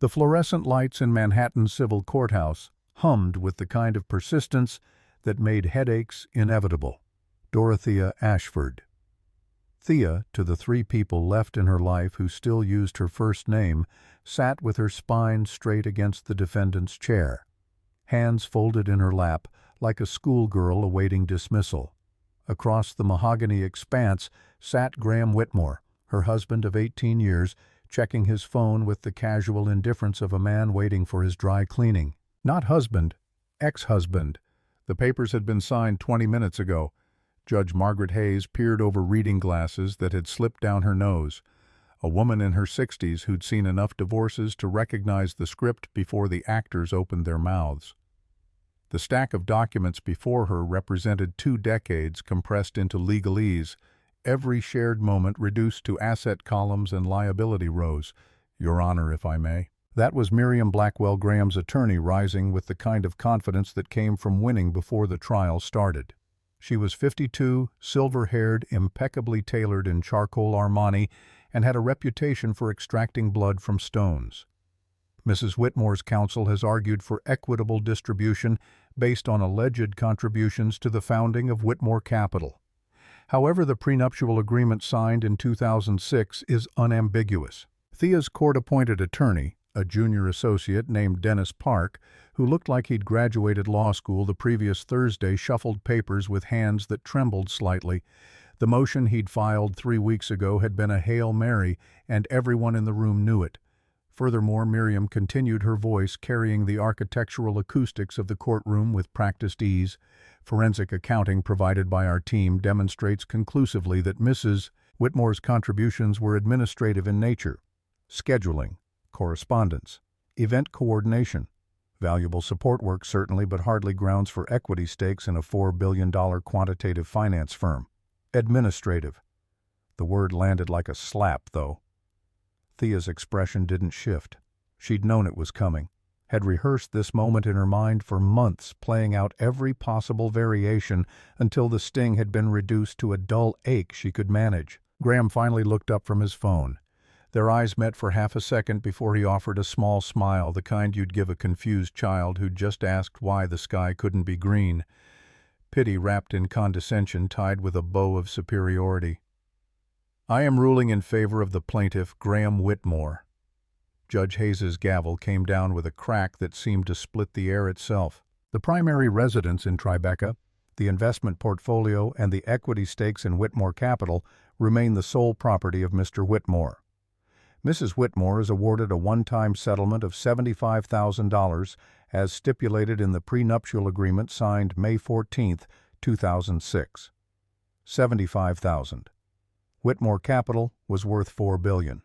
The fluorescent lights in Manhattan's civil courthouse hummed with the kind of persistence that made headaches inevitable. Dorothea Ashford. Thea, to the three people left in her life who still used her first name, sat with her spine straight against the defendant's chair, hands folded in her lap like a schoolgirl awaiting dismissal. Across the mahogany expanse sat Graham Whitmore, her husband of 18 years, checking his phone with the casual indifference of a man waiting for his dry cleaning. Not husband, ex-husband. The papers had been signed 20 minutes ago. Judge Margaret Hayes peered over reading glasses that had slipped down her nose. A woman in her 60s who'd seen enough divorces to recognize the script before the actors opened their mouths. The stack of documents before her represented 2 decades compressed into legalese, every shared moment reduced to asset columns and liability rows. Your Honor, if I may. That was Miriam Blackwell Graham's attorney rising with the kind of confidence that came from winning before the trial started. She was 52, silver-haired, impeccably tailored in charcoal Armani, and had a reputation for extracting blood from stones. Mrs. Whitmore's counsel has argued for equitable distribution based on alleged contributions to the founding of Whitmore Capital. However, the prenuptial agreement signed in 2006 is unambiguous. Thea's court-appointed attorney, a junior associate named Dennis Park, who looked like he'd graduated law school the previous Thursday, shuffled papers with hands that trembled slightly. The motion he'd filed 3 weeks ago had been a Hail Mary, and everyone in the room knew it. Furthermore, Miriam continued her voice, carrying the architectural acoustics of the courtroom with practiced ease. Forensic accounting provided by our team demonstrates conclusively that Mrs. Whitmore's contributions were administrative in nature: scheduling, correspondence, event coordination. Valuable support work certainly, but hardly grounds for equity stakes in a $4 billion quantitative finance firm. Administrative. The word landed like a slap, though. Thea's expression didn't shift. She'd known it was coming, had rehearsed this moment in her mind for months, playing out every possible variation until the sting had been reduced to a dull ache she could manage. Graham finally looked up from his phone. Their eyes met for half a second before he offered a small smile, the kind you'd give a confused child who'd just asked why the sky couldn't be green. Pity wrapped in condescension tied with a bow of superiority. I am ruling in favor of the plaintiff, Graham Whitmore. Judge Hayes's gavel came down with a crack that seemed to split the air itself. The primary residence in Tribeca, the investment portfolio, and the equity stakes in Whitmore Capital remain the sole property of Mr. Whitmore. Mrs. Whitmore is awarded a one-time settlement of $75,000 as stipulated in the prenuptial agreement signed May 14, 2006. $75,000. Whitmore Capital was worth $4 billion.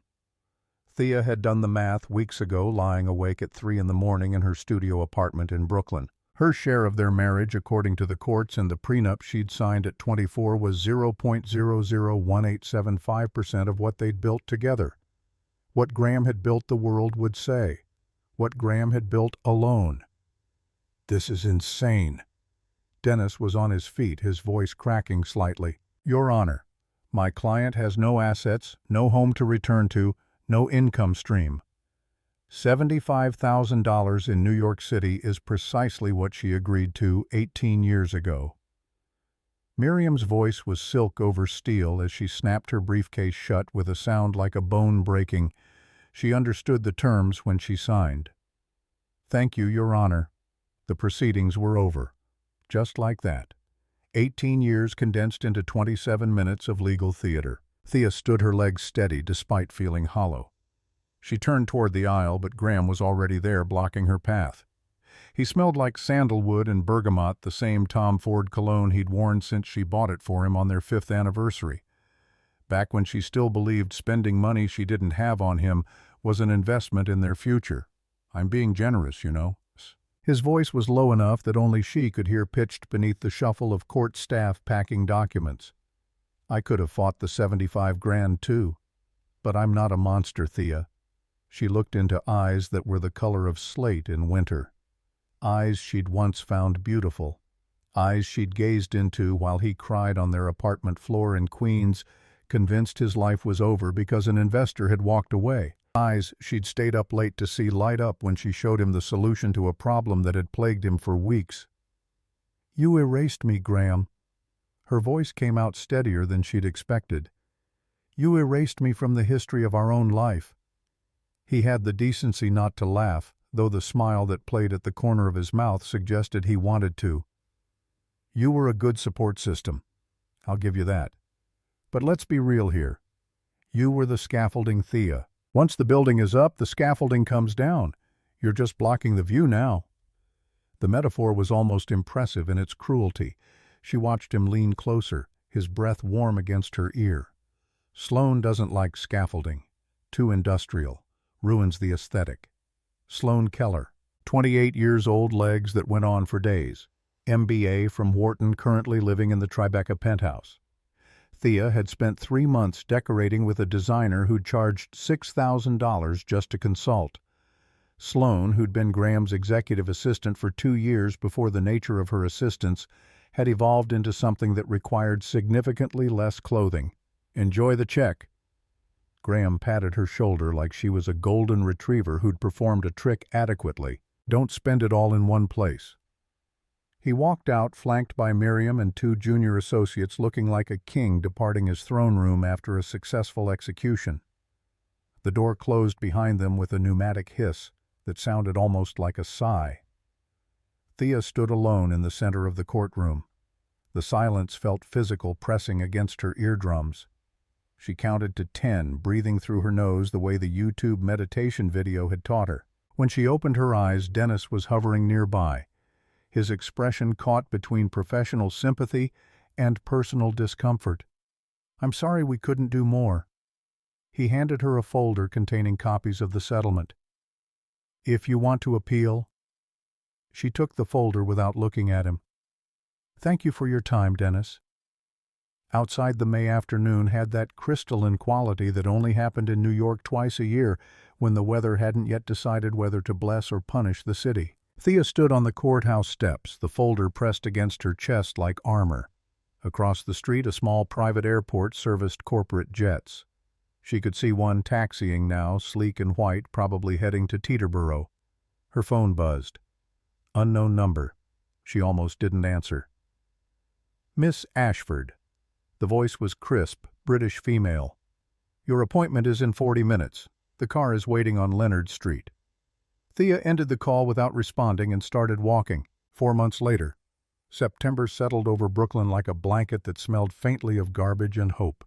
Thea had done the math weeks ago, lying awake at 3 in the morning in her studio apartment in Brooklyn. Her share of their marriage, according to the courts and the prenup she'd signed at 24, was 0.001875% of what they'd built together. What Graham had built, the world would say. What Graham had built alone. This is insane. Dennis was on his feet, his voice cracking slightly. Your Honor, my client has no assets, no home to return to, no income stream. $75,000 in New York City is precisely what she agreed to 18 years ago. Miriam's voice was silk over steel as she snapped her briefcase shut with a sound like a bone breaking. She understood the terms when she signed. Thank you, Your Honor. The proceedings were over. Just like that. 18 years condensed into 27 minutes of legal theater. Thea stood her legs steady despite feeling hollow. She turned toward the aisle, but Graham was already there, blocking her path. He smelled like sandalwood and bergamot, the same Tom Ford cologne he'd worn since she bought it for him on their 5th anniversary. Back when she still believed spending money she didn't have on him was an investment in their future. I'm being generous, you know. His voice was low enough that only she could hear pitched beneath the shuffle of court staff packing documents. I could have fought the $75,000 too. But I'm not a monster, Thea. She looked into eyes that were the color of slate in winter. Eyes she'd once found beautiful. Eyes she'd gazed into while he cried on their apartment floor in Queens, convinced his life was over because an investor had walked away. Eyes she'd stayed up late to see light up when she showed him the solution to a problem that had plagued him for weeks. "You erased me, Graham." Her voice came out steadier than she'd expected. "You erased me from the history of our own life." He had the decency not to laugh, though the smile that played at the corner of his mouth suggested he wanted to. "You were a good support system. I'll give you that. But let's be real here. You were the scaffolding, Thea. Once the building is up, the scaffolding comes down. You're just blocking the view now." The metaphor was almost impressive in its cruelty. She watched him lean closer, his breath warm against her ear. "Sloan doesn't like scaffolding. Too industrial. Ruins the aesthetic." Sloan Keller, 28 years old, legs that went on for days. MBA from Wharton, currently living in the Tribeca penthouse. Thea had spent 3 months decorating with a designer who'd charged $6,000 just to consult. Sloan, who'd been Graham's executive assistant for 2 years before the nature of her assistance had evolved into something that required significantly less clothing. "Enjoy the check." Graham patted her shoulder like she was a golden retriever who'd performed a trick adequately. "Don't spend it all in one place." He walked out, flanked by Miriam and 2 junior associates, looking like a king departing his throne room after a successful execution. The door closed behind them with a pneumatic hiss that sounded almost like a sigh. Thea stood alone in the center of the courtroom. The silence felt physical, pressing against her eardrums. She counted to 10, breathing through her nose the way the YouTube meditation video had taught her. When she opened her eyes, Dennis was hovering nearby, his expression caught between professional sympathy and personal discomfort. "I'm sorry we couldn't do more." He handed her a folder containing copies of the settlement. "If you want to appeal." She took the folder without looking at him. "Thank you for your time, Dennis." Outside, the May afternoon had that crystalline quality that only happened in New York twice a year, when the weather hadn't yet decided whether to bless or punish the city. Thea stood on the courthouse steps, the folder pressed against her chest like armor. Across the street, a small private airport serviced corporate jets. She could see one taxiing now, sleek and white, probably heading to Teterboro. Her phone buzzed. Unknown number. She almost didn't answer. "Miss Ashford." The voice was crisp, British female. "Your appointment is in 40 minutes. The car is waiting on Leonard Street." Thea ended the call without responding and started walking. 4 months later, September settled over Brooklyn like a blanket that smelled faintly of garbage and hope.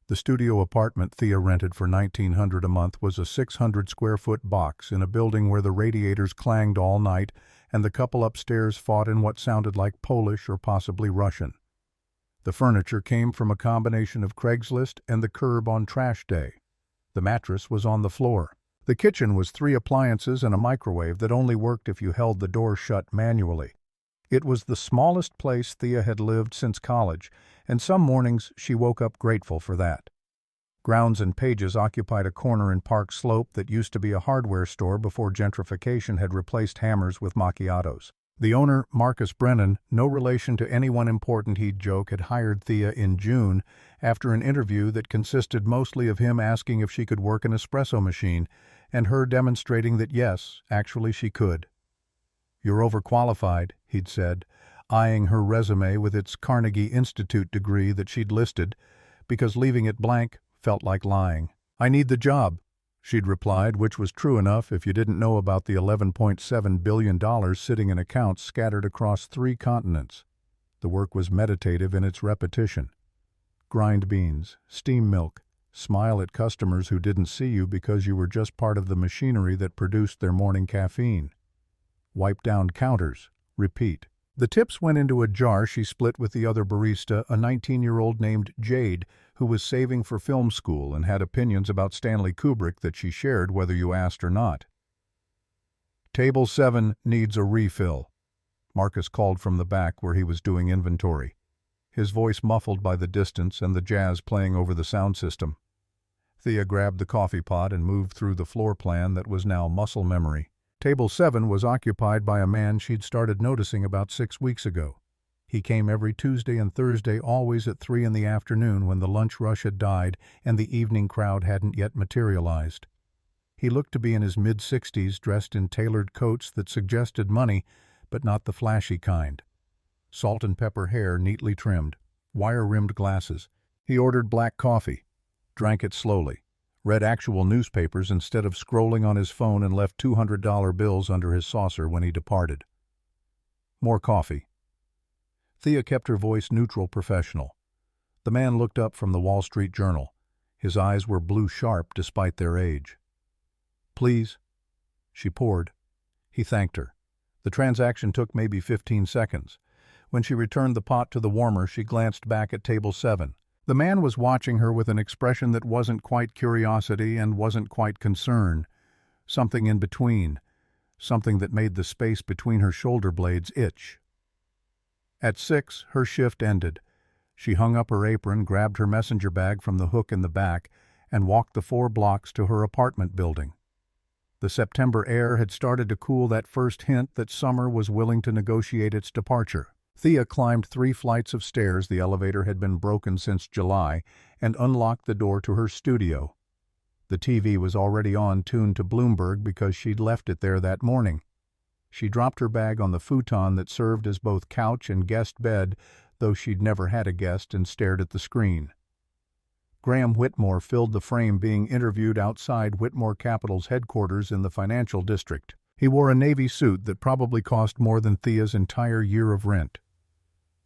The studio apartment Thea rented for $1,900 a month was a 600-square-foot box in a building where the radiators clanged all night and the couple upstairs fought in what sounded like Polish or possibly Russian. The furniture came from a combination of Craigslist and the curb on trash day. The mattress was on the floor. The kitchen was 3 appliances and a microwave that only worked if you held the door shut manually. It was the smallest place Thea had lived since college, and some mornings she woke up grateful for that. Grounds and Pages occupied a corner in Park Slope that used to be a hardware store before gentrification had replaced hammers with macchiatos. The owner, Marcus Brennan, no relation to anyone important, he'd joke, had hired Thea in June after an interview that consisted mostly of him asking if she could work an espresso machine and her demonstrating that yes, actually she could. "You're overqualified," he'd said, eyeing her resume with its Carnegie Institute degree that she'd listed, because leaving it blank felt like lying. "I need the job," she'd replied, which was true enough if you didn't know about the $11.7 billion sitting in accounts scattered across 3 continents. The work was meditative in its repetition. Grind beans, steam milk, smile at customers who didn't see you because you were just part of the machinery that produced their morning caffeine. Wipe down counters, repeat. The tips went into a jar she split with the other barista, a 19-year-old named Jade, who was saving for film school and had opinions about Stanley Kubrick that she shared whether you asked or not. "Table 7 needs a refill," Marcus called from the back where he was doing inventory, his voice muffled by the distance and the jazz playing over the sound system. Thea grabbed the coffee pot and moved through the floor plan that was now muscle memory. Table 7 was occupied by a man she'd started noticing about 6 weeks ago. He came every Tuesday and Thursday, always at 3 in the afternoon when the lunch rush had died and the evening crowd hadn't yet materialized. He looked to be in his mid-60s, dressed in tailored coats that suggested money, but not the flashy kind. Salt and pepper hair neatly trimmed, wire-rimmed glasses. He ordered black coffee, drank it slowly, read actual newspapers instead of scrolling on his phone, and left $200 bills under his saucer when he departed. More coffee. Thea kept her voice neutral, professional. The man looked up from the Wall Street Journal. His eyes were blue-sharp despite their age. "Please." She poured. He thanked her. The transaction took maybe 15 seconds. When she returned the pot to the warmer, she glanced back at table 7. The man was watching her with an expression that wasn't quite curiosity and wasn't quite concern. Something in between. Something that made the space between her shoulder blades itch. At 6, her shift ended. She hung up her apron, grabbed her messenger bag from the hook in the back, and walked the 4 blocks to her apartment building. The September air had started to cool that first hint that summer was willing to negotiate its departure. Thea climbed 3 flights of stairs, the elevator had been broken since July, and unlocked the door to her studio. The TV was already on, tuned to Bloomberg because she'd left it there that morning. She dropped her bag on the futon that served as both couch and guest bed, though she'd never had a guest, and stared at the screen. Graham Whitmore filled the frame, being interviewed outside Whitmore Capital's headquarters in the financial district. He wore a navy suit that probably cost more than Thea's entire year of rent.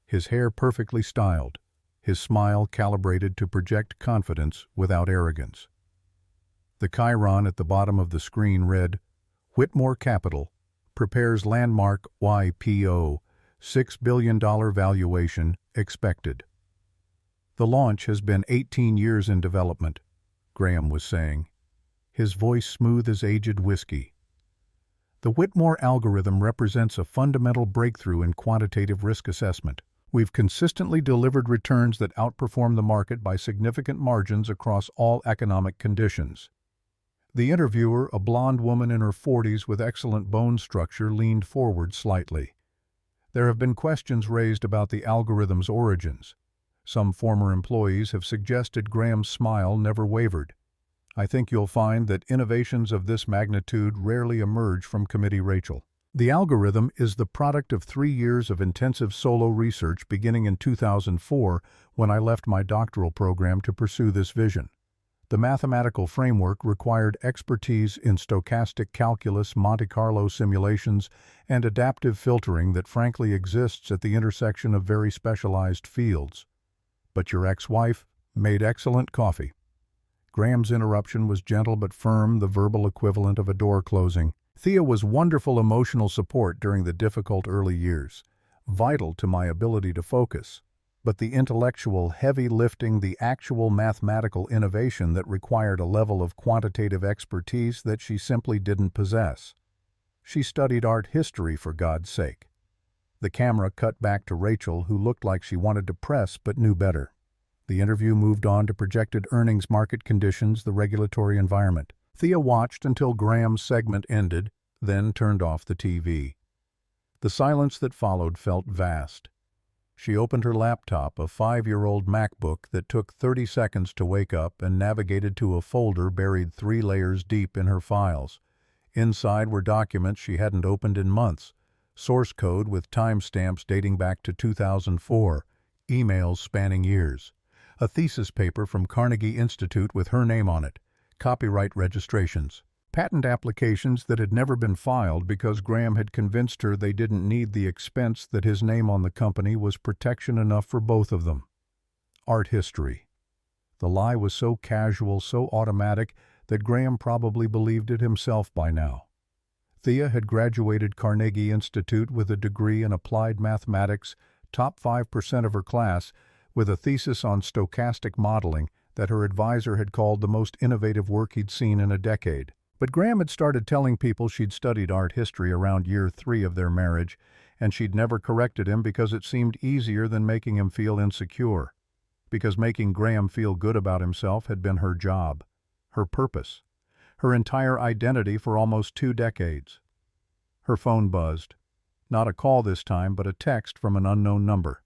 His hair perfectly styled, his smile calibrated to project confidence without arrogance. The chyron at the bottom of the screen read, "Whitmore Capital prepares landmark YPO, $6 billion valuation expected." "The launch has been 18 years in development," Graham was saying, his voice smooth as aged whiskey. "The Whitmore algorithm represents a fundamental breakthrough in quantitative risk assessment. We've consistently delivered returns that outperform the market by significant margins across all economic conditions." The interviewer, a blonde woman in her 40s with excellent bone structure, leaned forward slightly. "There have been questions raised about the algorithm's origins. Some former employees have suggested." Graham's smile never wavered. "I think you'll find that innovations of this magnitude rarely emerge from committee Rachel. The algorithm is the product of 3 years of intensive solo research beginning in 2004 when I left my doctoral program to pursue this vision. The mathematical framework required expertise in stochastic calculus, Monte Carlo simulations, and adaptive filtering that frankly exists at the intersection of very specialized fields. But your ex-wife made excellent coffee." Graham's interruption was gentle but firm, the verbal equivalent of a door closing. "Thea was wonderful emotional support during the difficult early years, vital to my ability to focus. But the intellectual heavy lifting, the actual mathematical innovation that required a level of quantitative expertise that she simply didn't possess. She studied art history, for God's sake." The camera cut back to Rachel, who looked like she wanted to press but knew better. The interview moved on to projected earnings, market conditions, the regulatory environment. Thea watched until Graham's segment ended, then turned off the TV. The silence that followed felt vast. She opened her laptop, a 5-year-old MacBook that took 30 seconds to wake up, and navigated to a folder buried 3 layers deep in her files. Inside were documents she hadn't opened in months, source code with timestamps dating back to 2004, emails spanning years, a thesis paper from Carnegie Institute with her name on it, copyright registrations, patent applications that had never been filed because Graham had convinced her they didn't need the expense, that his name on the company was protection enough for both of them. Art history. The lie was so casual, so automatic, that Graham probably believed it himself by now. Thea had graduated Carnegie Institute with a degree in applied mathematics, top 5% of her class, with a thesis on stochastic modeling that her advisor had called the most innovative work he'd seen in a decade. But Graham had started telling people she'd studied art history around year 3 of their marriage, and she'd never corrected him because it seemed easier than making him feel insecure. Because making Graham feel good about himself had been her job, her purpose, her entire identity for almost 2 decades. Her phone buzzed. Not a call this time, but a text from an unknown number.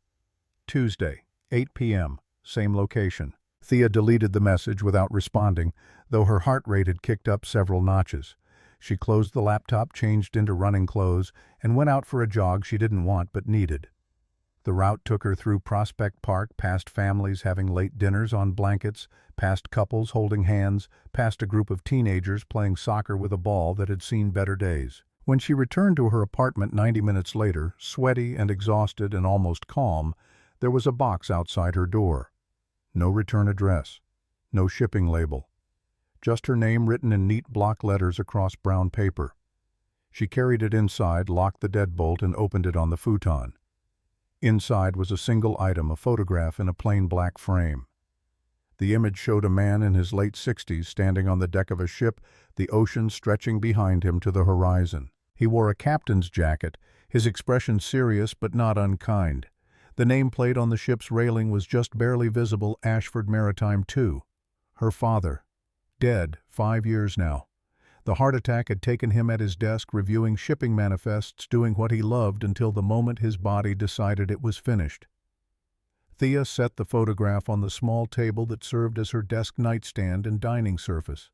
Tuesday, 8 p.m., same location. Thea deleted the message without responding, though her heart rate had kicked up several notches. She closed the laptop, changed into running clothes, and went out for a jog she didn't want but needed. The route took her through Prospect Park, past families having late dinners on blankets, past couples holding hands, past a group of teenagers playing soccer with a ball that had seen better days. When she returned to her apartment 90 minutes later, sweaty and exhausted and almost calm, there was a box outside her door. No return address. No shipping label. Just her name written in neat block letters across brown paper. She carried it inside, locked the deadbolt, and opened it on the futon. Inside was a single item, a photograph in a plain black frame. The image showed a man in his late 60s standing on the deck of a ship, the ocean stretching behind him to the horizon. He wore a captain's jacket, his expression serious but not unkind. The nameplate on the ship's railing was just barely visible, Ashford Maritime 2. Her father. Dead, 5 years now. The heart attack had taken him at his desk reviewing shipping manifests, doing what he loved until the moment his body decided it was finished. Thea set the photograph on the small table that served as her desk nightstand and dining surface.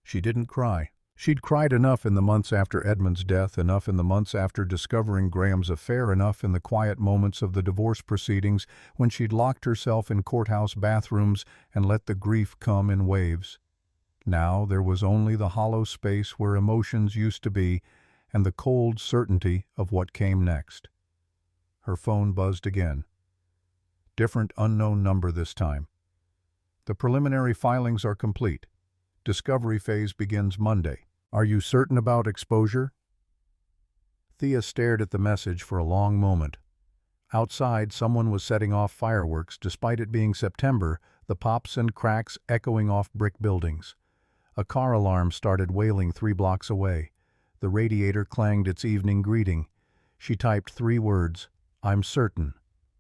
She didn't cry. She'd cried enough in the months after Edmund's death, enough in the months after discovering Graham's affair, enough in the quiet moments of the divorce proceedings when she'd locked herself in courthouse bathrooms and let the grief come in waves. Now there was only the hollow space where emotions used to be and the cold certainty of what came next. Her phone buzzed again. Different unknown number this time. The preliminary filings are complete. Discovery phase begins Monday. Are you certain about exposure? Thea stared at the message for a long moment. Outside, someone was setting off fireworks, despite it being September, the pops and cracks echoing off brick buildings. A car alarm started wailing 3 blocks away. The radiator clanged its evening greeting. She typed 3 words, "I'm certain."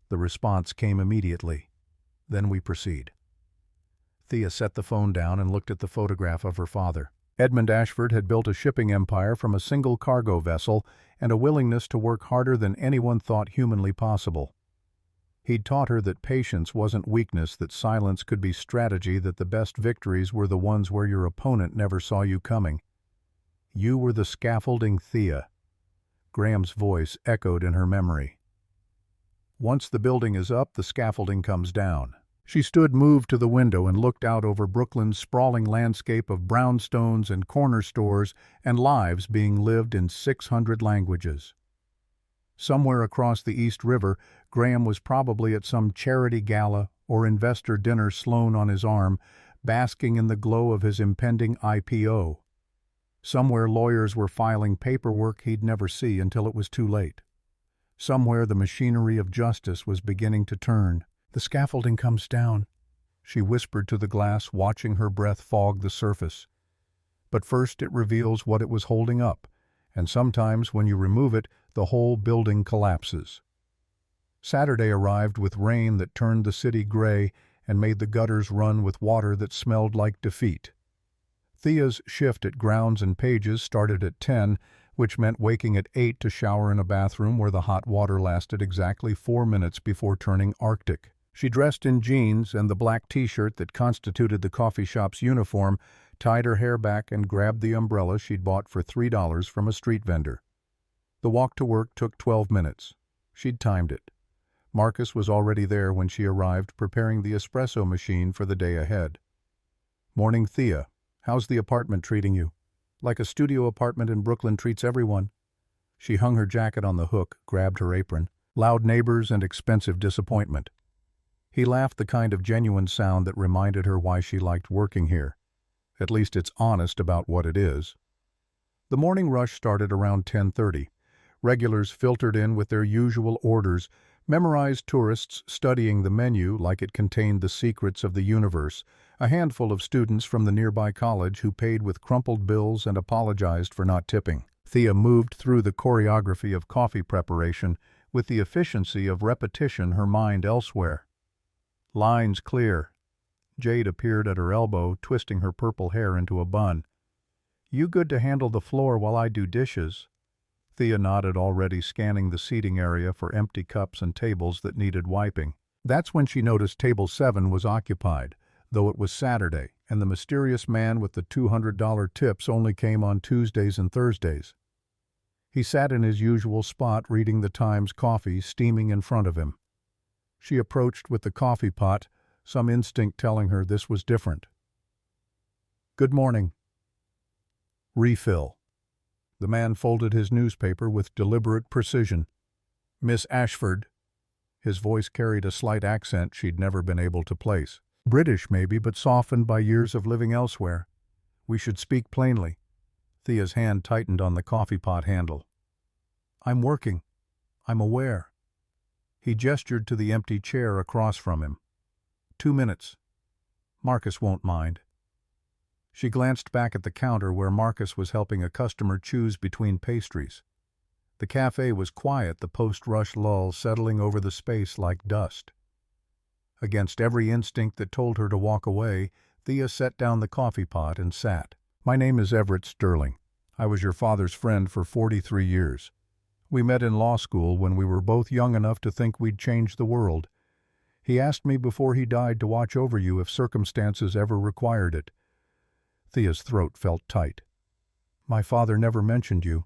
The response came immediately. "Then we proceed." Thea set the phone down and looked at the photograph of her father. Edmund Ashford had built a shipping empire from a single cargo vessel and a willingness to work harder than anyone thought humanly possible. He'd taught her that patience wasn't weakness, that silence could be strategy, that the best victories were the ones where your opponent never saw you coming. You were the scaffolding, Thea. Graham's voice echoed in her memory. Once the building is up, the scaffolding comes down. She stood moved to the window and looked out over Brooklyn's sprawling landscape of brownstones and corner stores and lives being lived in 600 languages. Somewhere across the East River, Graham was probably at some charity gala or investor dinner, Sloan on his arm, basking in the glow of his impending IPO. Somewhere lawyers were filing paperwork he'd never see until it was too late. Somewhere the machinery of justice was beginning to turn. "The scaffolding comes down," she whispered to the glass, watching her breath fog the surface. But first it reveals what it was holding up, and sometimes when you remove it, the whole building collapses. Saturday arrived with rain that turned the city gray and made the gutters run with water that smelled like defeat. Thea's shift at Grounds and Pages started at 10, which meant waking at 8 to shower in a bathroom where the hot water lasted exactly 4 minutes before turning Arctic. She dressed in jeans and the black t-shirt that constituted the coffee shop's uniform, tied her hair back, and grabbed the umbrella she'd bought for $3 from a street vendor. The walk to work took 12 minutes. She'd timed it. Marcus was already there when she arrived, preparing the espresso machine for the day ahead. "Morning, Thea. How's the apartment treating you?" "Like a studio apartment in Brooklyn treats everyone." She hung her jacket on the hook, grabbed her apron. "Loud neighbors and expensive disappointment." He laughed, the kind of genuine sound that reminded her why she liked working here. At least it's honest about what it is. The morning rush started around 10:30. Regulars filtered in with their usual orders, memorized tourists studying the menu like it contained the secrets of the universe, a handful of students from the nearby college who paid with crumpled bills and apologized for not tipping. Thea moved through the choreography of coffee preparation with the efficiency of repetition, her mind elsewhere. Lines clear. Jade appeared at her elbow, twisting her purple hair into a bun. "You good to handle the floor while I do dishes?" Thea nodded, already scanning the seating area for empty cups and tables that needed wiping. That's when she noticed table 7 was occupied. though it was Saturday, and the mysterious man with the $200 tips only came on Tuesdays and Thursdays. He sat in his usual spot reading the Times coffee steaming in front of him. She approached with the coffee pot, some instinct telling her this was different. "Good morning." "Refill." The man folded his newspaper with deliberate precision. "Miss Ashford." His voice carried a slight accent she'd never been able to place. British, maybe, but softened by years of living elsewhere. "We should speak plainly." Thea's hand tightened on the coffee pot handle. "I'm working. I'm aware." He gestured to the empty chair across from him. 2 minutes. Marcus won't mind." She glanced back at the counter where Marcus was helping a customer choose between pastries. The cafe was quiet, the post-rush lull settling over the space like dust. Against every instinct that told her to walk away, Thea set down the coffee pot and sat. "My name is Everett Sterling. I was your father's friend for 43 years. We met in law school when we were both young enough to think we'd change the world. He asked me before he died to watch over you if circumstances ever required it." Thea's throat felt tight. "My father never mentioned you."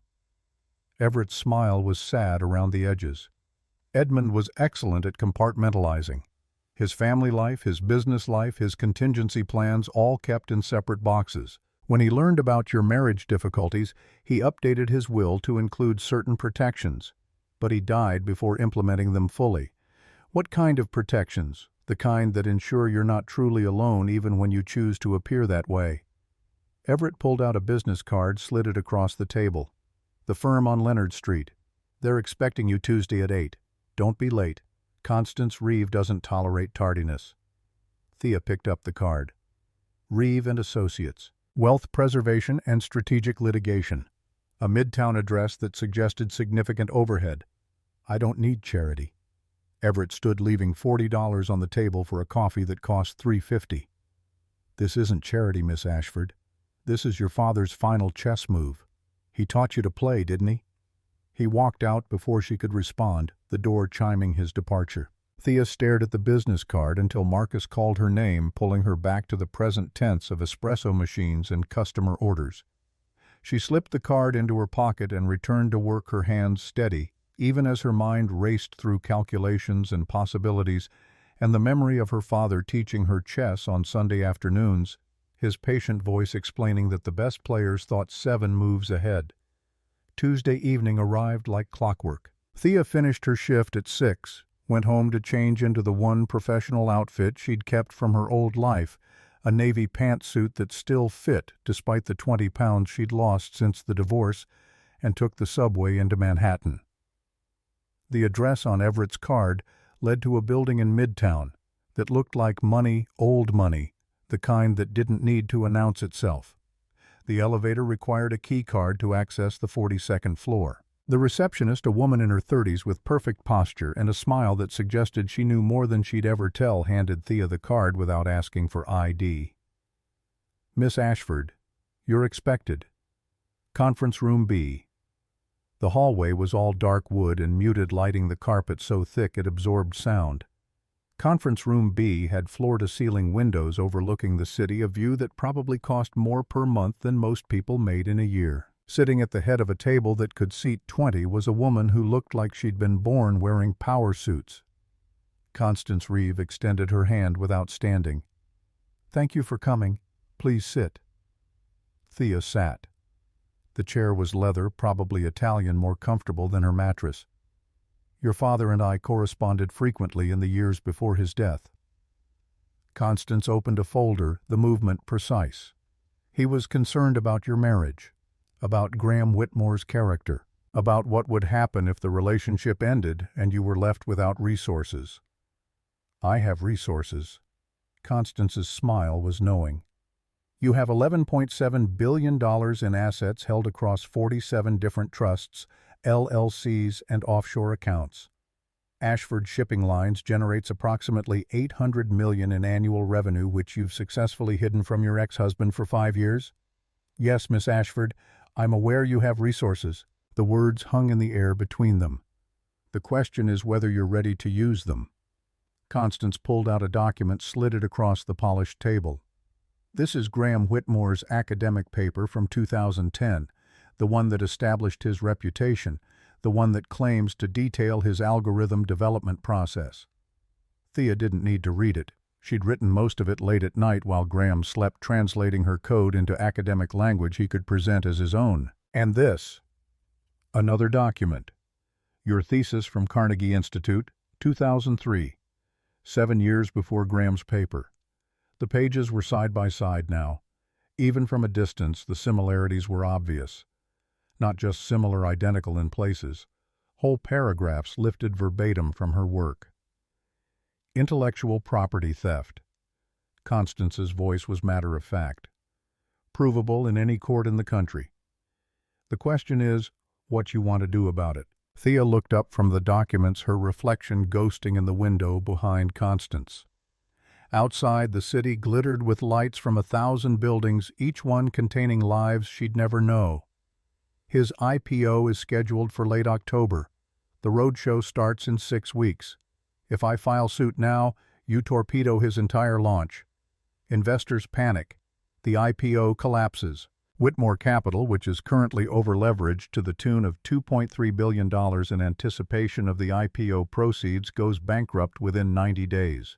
Everett's smile was sad around the edges. Edmund was excellent at compartmentalizing. His family life, his business life, his contingency plans all kept in separate boxes. When he learned about your marriage difficulties, he updated his will to include certain protections, but he died before implementing them fully. "What kind of protections? The kind that ensure you're not truly alone even when you choose to appear that way." Everett pulled out a business card, slid it across the table. "The firm on Leonard Street. They're expecting you Tuesday at 8. Don't be late. Constance Reeve doesn't tolerate tardiness." Thea picked up the card. "Reeve and Associates. Wealth Preservation and Strategic Litigation." A Midtown address that suggested significant overhead. "I don't need charity." Everett stood, leaving $40 on the table for a coffee that cost $3.50. "This isn't charity, Miss Ashford. This is your father's final chess move. He taught you to play, didn't he?" He walked out before she could respond, the door chiming his departure. Thea stared at the business card until Marcus called her name, pulling her back to the present tense of espresso machines and customer orders. She slipped the card into her pocket and returned to work, her hands steady, even as her mind raced through calculations and possibilities, and the memory of her father teaching her chess on Sunday afternoons, his patient voice explaining that the best players thought 7 moves ahead. Tuesday evening arrived like clockwork. Thea finished her shift at 6, went home to change into the one professional outfit she'd kept from her old life, a navy pantsuit that still fit despite the 20 pounds she'd lost since the divorce, and took the subway into Manhattan. The address on Everett's card led to a building in Midtown that looked like money, old money, the kind that didn't need to announce itself. The elevator required a key card to access the 42nd floor. The receptionist, a woman in her 30s with perfect posture and a smile that suggested she knew more than she'd ever tell, handed Thea the card without asking for ID. "Miss Ashford, you're expected. Conference room B." The hallway was all dark wood and muted lighting, the carpet so thick it absorbed sound. Conference room B had floor-to-ceiling windows overlooking the city, a view that probably cost more per month than most people made in a year. Sitting at the head of a table that could seat 20 was a woman who looked like she'd been born wearing power suits. Constance Reeve extended her hand without standing. "Thank you for coming. Please sit." Thea sat. The chair was leather, probably Italian, more comfortable than her mattress. "Your father and I corresponded frequently in the years before his death." Constance opened a folder, the movement precise. "He was concerned about your marriage, about Graham Whitmore's character, about what would happen if the relationship ended and you were left without resources." "I have resources." Constance's smile was knowing. "You have $11.7 billion in assets held across 47 different trusts, LLCs, and offshore accounts. Ashford Shipping Lines generates approximately $800 million in annual revenue, which you've successfully hidden from your ex-husband for 5 years?" "Yes, Miss Ashford, I'm aware you have resources." The words hung in the air between them. "The question is whether you're ready to use them." Constance pulled out a document, slid it across the polished table. This is Graham Whitmore's academic paper from 2010, the one that established his reputation, the one that claims to detail his algorithm development process. Thea didn't need to read it. She'd written most of it late at night while Graham slept, translating her code into academic language he could present as his own. And this. Another document. Your thesis from Carnegie Institute, 2003. 7 years before Graham's paper. The pages were side by side now. Even from a distance, the similarities were obvious. Not just similar, identical in places. Whole paragraphs lifted verbatim from her work. Intellectual property theft. Constance's voice was matter-of-fact. Provable in any court in the country. The question is, what you want to do about it. Thea looked up from the documents, her reflection ghosting in the window behind Constance. Outside, the city glittered with lights from 1,000 buildings, each one containing lives she'd never know. His IPO is scheduled for late October. The roadshow starts in 6 weeks. If I file suit now, you torpedo his entire launch. Investors panic. The IPO collapses. Whitmore Capital, which is currently over-leveraged to the tune of $2.3 billion in anticipation of the IPO proceeds, goes bankrupt within 90 days.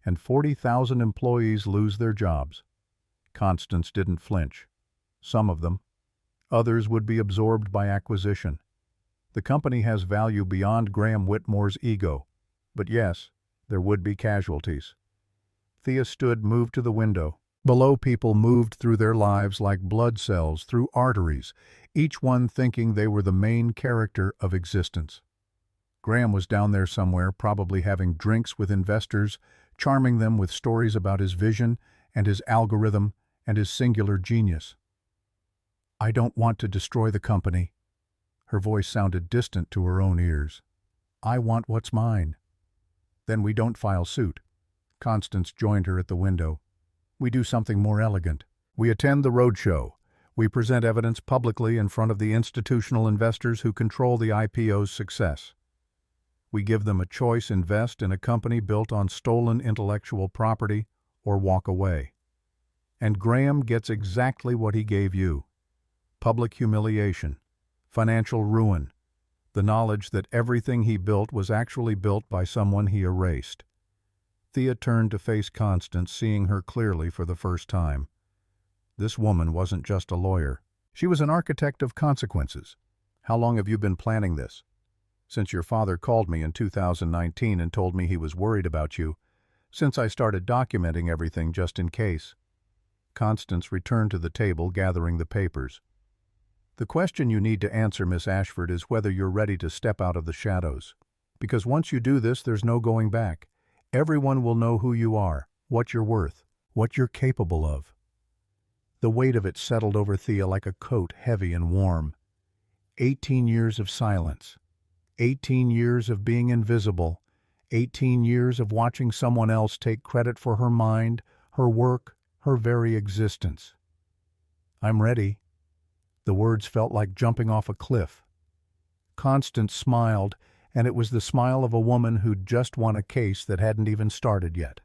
And 40,000 employees lose their jobs. Constance didn't flinch. Some of them. Others would be absorbed by acquisition. The company has value beyond Graham Whitmore's ego. But yes, there would be casualties. Thea stood, moved to the window. Below, people moved through their lives like blood cells through arteries, each one thinking they were the main character of existence. Graham was down there somewhere, probably having drinks with investors, charming them with stories about his vision and his algorithm and his singular genius. I don't want to destroy the company. Her voice sounded distant to her own ears. I want what's mine. Then we don't file suit. Constance joined her at the window. We do something more elegant. We attend the roadshow. We present evidence publicly in front of the institutional investors who control the IPO's success. We give them a choice: invest in a company built on stolen intellectual property or walk away. And Graham gets exactly what he gave you. Public humiliation, financial ruin, the knowledge that everything he built was actually built by someone he erased. Thea turned to face Constance, seeing her clearly for the first time. This woman wasn't just a lawyer. She was an architect of consequences. How long have you been planning this? Since your father called me in 2019 and told me he was worried about you. Since I started documenting everything just in case. Constance returned to the table, gathering the papers. The question you need to answer, Miss Ashford, is whether you're ready to step out of the shadows. Because once you do this, there's no going back. Everyone will know who you are, what you're worth, what you're capable of. The weight of it settled over Thea like a coat, heavy and warm. 18 years of silence. 18 years of being invisible. 18 years of watching someone else take credit for her mind, her work, her very existence. I'm ready. The words felt like jumping off a cliff. Constance smiled, and it was the smile of a woman who'd just won a case that hadn't even started yet.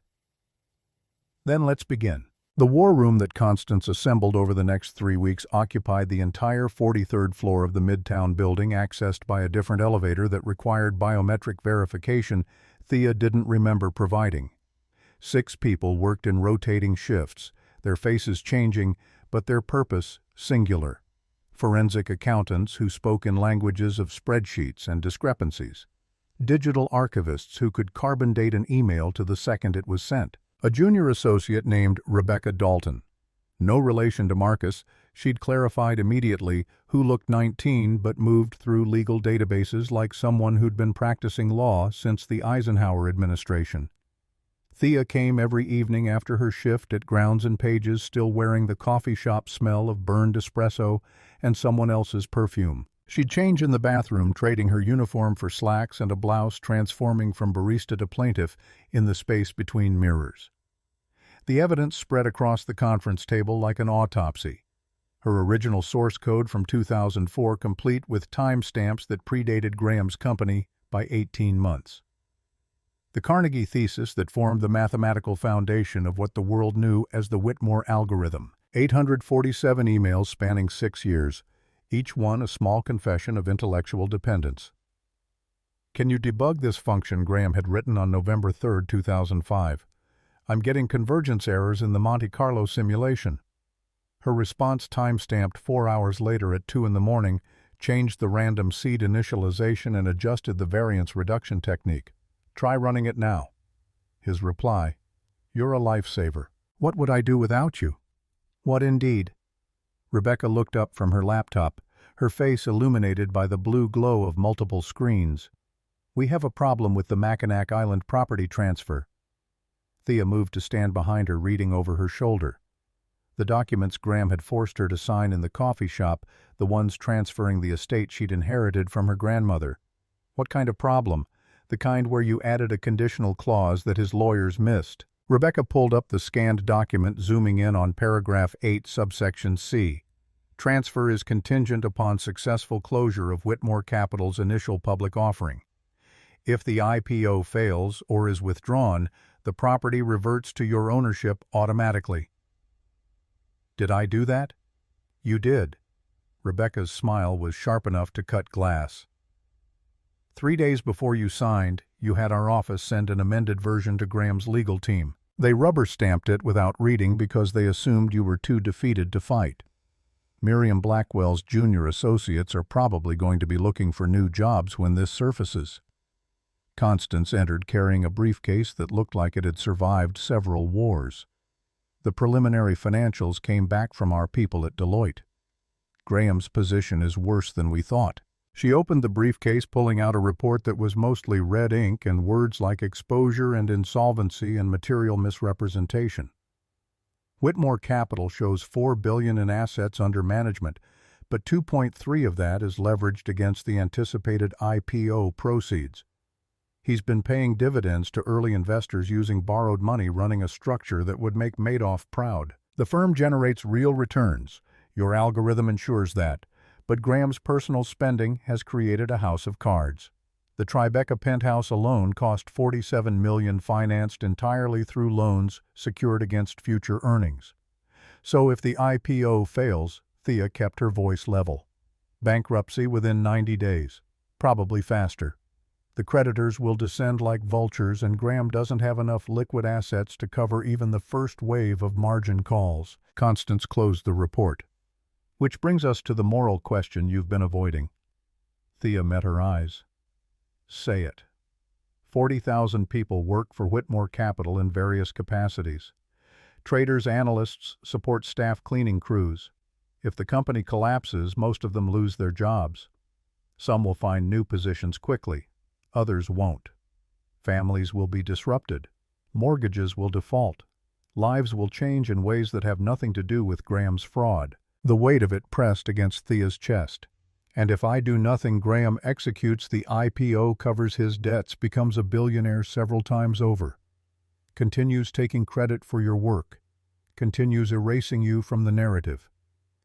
Then let's begin. The war room that Constance assembled over the next 3 weeks occupied the entire 43rd floor of the Midtown building, accessed by a different elevator that required biometric verification Thea didn't remember providing. 6 people worked in rotating shifts, their faces changing, but their purpose singular. Forensic accountants who spoke in languages of spreadsheets and discrepancies. Digital archivists who could carbon date an email to the second it was sent. A junior associate named Rebecca Dalton. No relation to Marcus, she'd clarified immediately, who looked 19 but moved through legal databases like someone who'd been practicing law since the Eisenhower administration. Thea came every evening after her shift at Grounds and Pages, still wearing the coffee shop smell of burned espresso and someone else's perfume. She'd change in the bathroom, trading her uniform for slacks and a blouse, transforming from barista to plaintiff in the space between mirrors. The evidence spread across the conference table like an autopsy. Her original source code from 2004, complete with timestamps that predated Graham's company by 18 months. The Carnegie thesis that formed the mathematical foundation of what the world knew as the Whitmore algorithm. 847 emails spanning 6 years, each one a small confession of intellectual dependence. "Can you debug this function?" Graham had written on November 3, 2005. "I'm getting convergence errors in the Monte Carlo simulation." Her response, time-stamped 4 hours later at 2 in the morning, changed the random seed initialization and adjusted the variance reduction technique. "Try running it now." His reply, "You're a lifesaver. What would I do without you?" What indeed? Rebecca looked up from her laptop, her face illuminated by the blue glow of multiple screens. "We have a problem with the Mackinac Island property transfer." Thea moved to stand behind her, reading over her shoulder. The documents Graham had forced her to sign in the coffee shop, the ones transferring the estate she'd inherited from her grandmother. What kind of problem? The kind where you added a conditional clause that his lawyers missed. Rebecca pulled up the scanned document, zooming in on paragraph 8, subsection C. "Transfer is contingent upon successful closure of Whitmore Capital's initial public offering. If the IPO fails or is withdrawn, the property reverts to your ownership automatically." "Did I do that?" "You did." Rebecca's smile was sharp enough to cut glass. 3 days before you signed, you had our office send an amended version to Graham's legal team. They rubber-stamped it without reading because they assumed you were too defeated to fight. Miriam Blackwell's junior associates are probably going to be looking for new jobs when this surfaces. Constance entered carrying a briefcase that looked like it had survived several wars. "The preliminary financials came back from our people at Deloitte. Graham's position is worse than we thought." She opened the briefcase, pulling out a report that was mostly red ink and words like exposure and insolvency and material misrepresentation. Whitmore Capital shows $4 billion in assets under management, but 2.3 of that is leveraged against the anticipated IPO proceeds. He's been paying dividends to early investors using borrowed money, running a structure that would make Madoff proud. The firm generates real returns. Your algorithm ensures that. But Graham's personal spending has created a house of cards. The Tribeca penthouse alone cost $47 million, financed entirely through loans secured against future earnings. So if the IPO fails, Thea kept her voice level. Bankruptcy within 90 days. Probably faster. The creditors will descend like vultures, and Graham doesn't have enough liquid assets to cover even the first wave of margin calls. Constance closed the report. "Which brings us to the moral question you've been avoiding." Thea met her eyes. "Say it." 40,000 people work for Whitmore Capital in various capacities. Traders, analysts, support staff, cleaning crews. If the company collapses, most of them lose their jobs. Some will find new positions quickly. Others won't. Families will be disrupted. Mortgages will default. Lives will change in ways that have nothing to do with Graham's fraud. The weight of it pressed against Thea's chest. "And if I do nothing, Graham executes the IPO, covers his debts, becomes a billionaire several times over. Continues taking credit for your work. Continues erasing you from the narrative.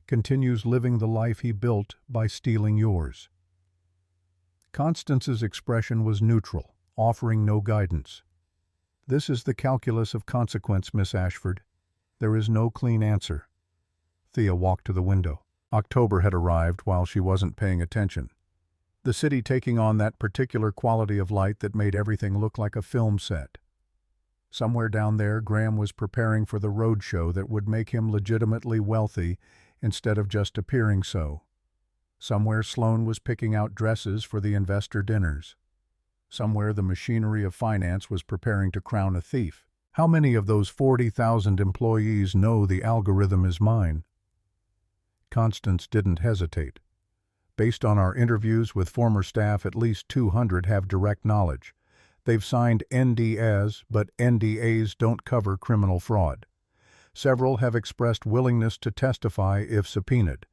Continues living the life he built by stealing yours." Constance's expression was neutral, offering no guidance. "This is the calculus of consequence, Miss Ashford. There is no clean answer." Thea walked to the window. October had arrived while she wasn't paying attention. The city taking on that particular quality of light that made everything look like a film set. Somewhere down there, Graham was preparing for the roadshow that would make him legitimately wealthy instead of just appearing so. Somewhere Sloan was picking out dresses for the investor dinners. Somewhere the machinery of finance was preparing to crown a thief. How many of those 40,000 employees know the algorithm is mine? Constance didn't hesitate. "Based on our interviews with former staff, at least 200 have direct knowledge. They've signed NDAs, but NDAs don't cover criminal fraud. Several have expressed willingness to testify if subpoenaed.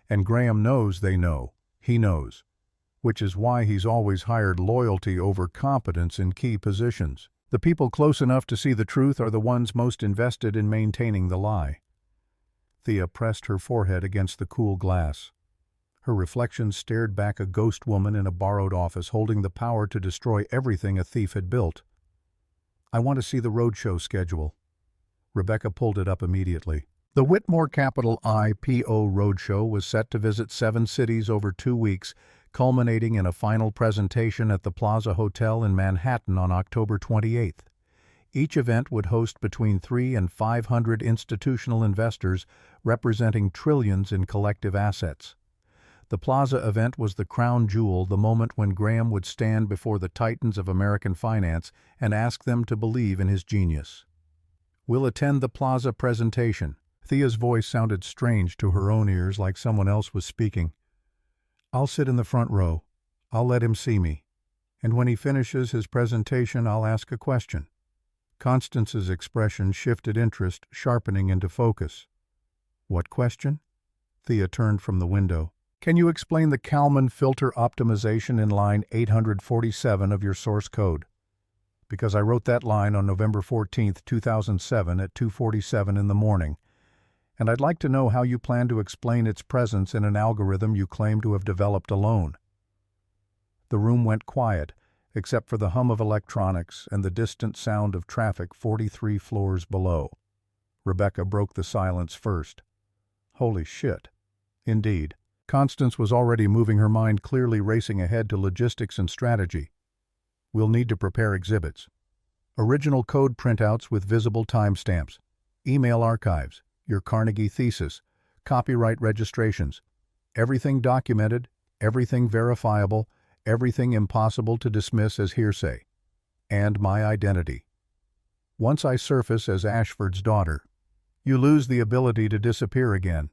And Graham knows they know. He knows. Which is why he's always hired loyalty over competence in key positions. The people close enough to see the truth are the ones most invested in maintaining the lie." Thea pressed her forehead against the cool glass. Her reflection stared back a ghost woman in a borrowed office holding the power to destroy everything a thief had built. I want to see the roadshow schedule. Rebecca pulled it up immediately. The Whitmore Capital IPO Roadshow was set to visit 7 cities over 2 weeks, culminating in a final presentation at the Plaza Hotel in Manhattan on October 28th. Each event would host between 300 and 500 institutional investors representing trillions in collective assets. The Plaza event was the crown jewel, the moment when Graham would stand before the titans of American finance and ask them to believe in his genius. "We'll attend the Plaza presentation." Thea's voice sounded strange to her own ears, like someone else was speaking. "I'll sit in the front row. I'll let him see me. And when he finishes his presentation, I'll ask a question." Constance's expression shifted interest, sharpening into focus. "What question?" Thea turned from the window. "Can you explain the Kalman filter optimization in line 847 of your source code? Because I wrote that line on November 14th, 2007 at 2:47 in the morning. And I'd like to know how you plan to explain its presence in an algorithm you claim to have developed alone." The room went quiet, except for the hum of electronics and the distant sound of traffic 43 floors below. Rebecca broke the silence first. "Holy shit." Indeed. Constance was already moving, her mind clearly racing ahead to logistics and strategy. "We'll need to prepare exhibits. Original code printouts with visible timestamps, email archives, your Carnegie thesis, copyright registrations. Everything documented, everything verifiable, everything impossible to dismiss as hearsay. And my identity. Once I surface as Ashford's daughter, you lose the ability to disappear again."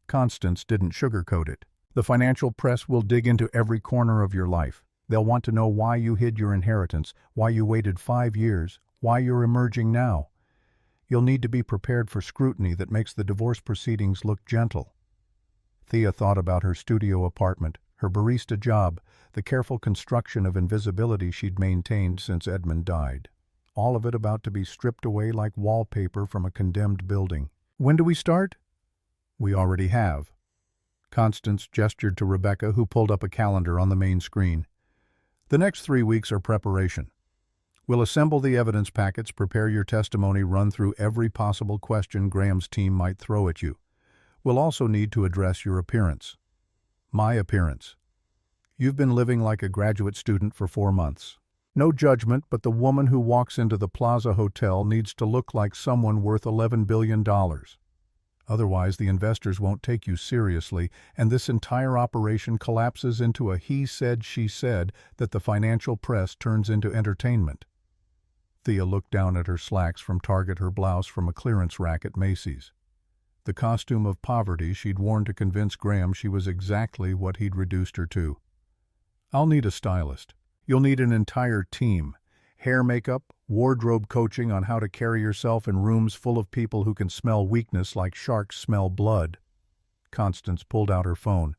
Constance didn't sugarcoat it. "The financial press will dig into every corner of your life. They'll want to know why you hid your inheritance, why you waited 5 years, why you're emerging now. You'll need to be prepared for scrutiny that makes the divorce proceedings look gentle." Thea thought about her studio apartment, her barista job, the careful construction of invisibility she'd maintained since Edmund died. All of it about to be stripped away like wallpaper from a condemned building. "When do we start?" "We already have." Constance gestured to Rebecca, who pulled up a calendar on the main screen. "The next 3 weeks are preparation. We'll assemble the evidence packets, prepare your testimony, run through every possible question Graham's team might throw at you. We'll also need to address your appearance. My appearance. You've been living like a graduate student for 4 months. No judgment, but the woman who walks into the Plaza Hotel needs to look like someone worth $11 billion. Otherwise, the investors won't take you seriously, and this entire operation collapses into a he said, she said that the financial press turns into entertainment." Thea looked down at her slacks from Target, her blouse from a clearance rack at Macy's. The costume of poverty she'd worn to convince Graham she was exactly what he'd reduced her to. "I'll need a stylist. You'll need an entire team. Hair makeup, wardrobe coaching on how to carry yourself in rooms full of people who can smell weakness like sharks smell blood." Constance pulled out her phone.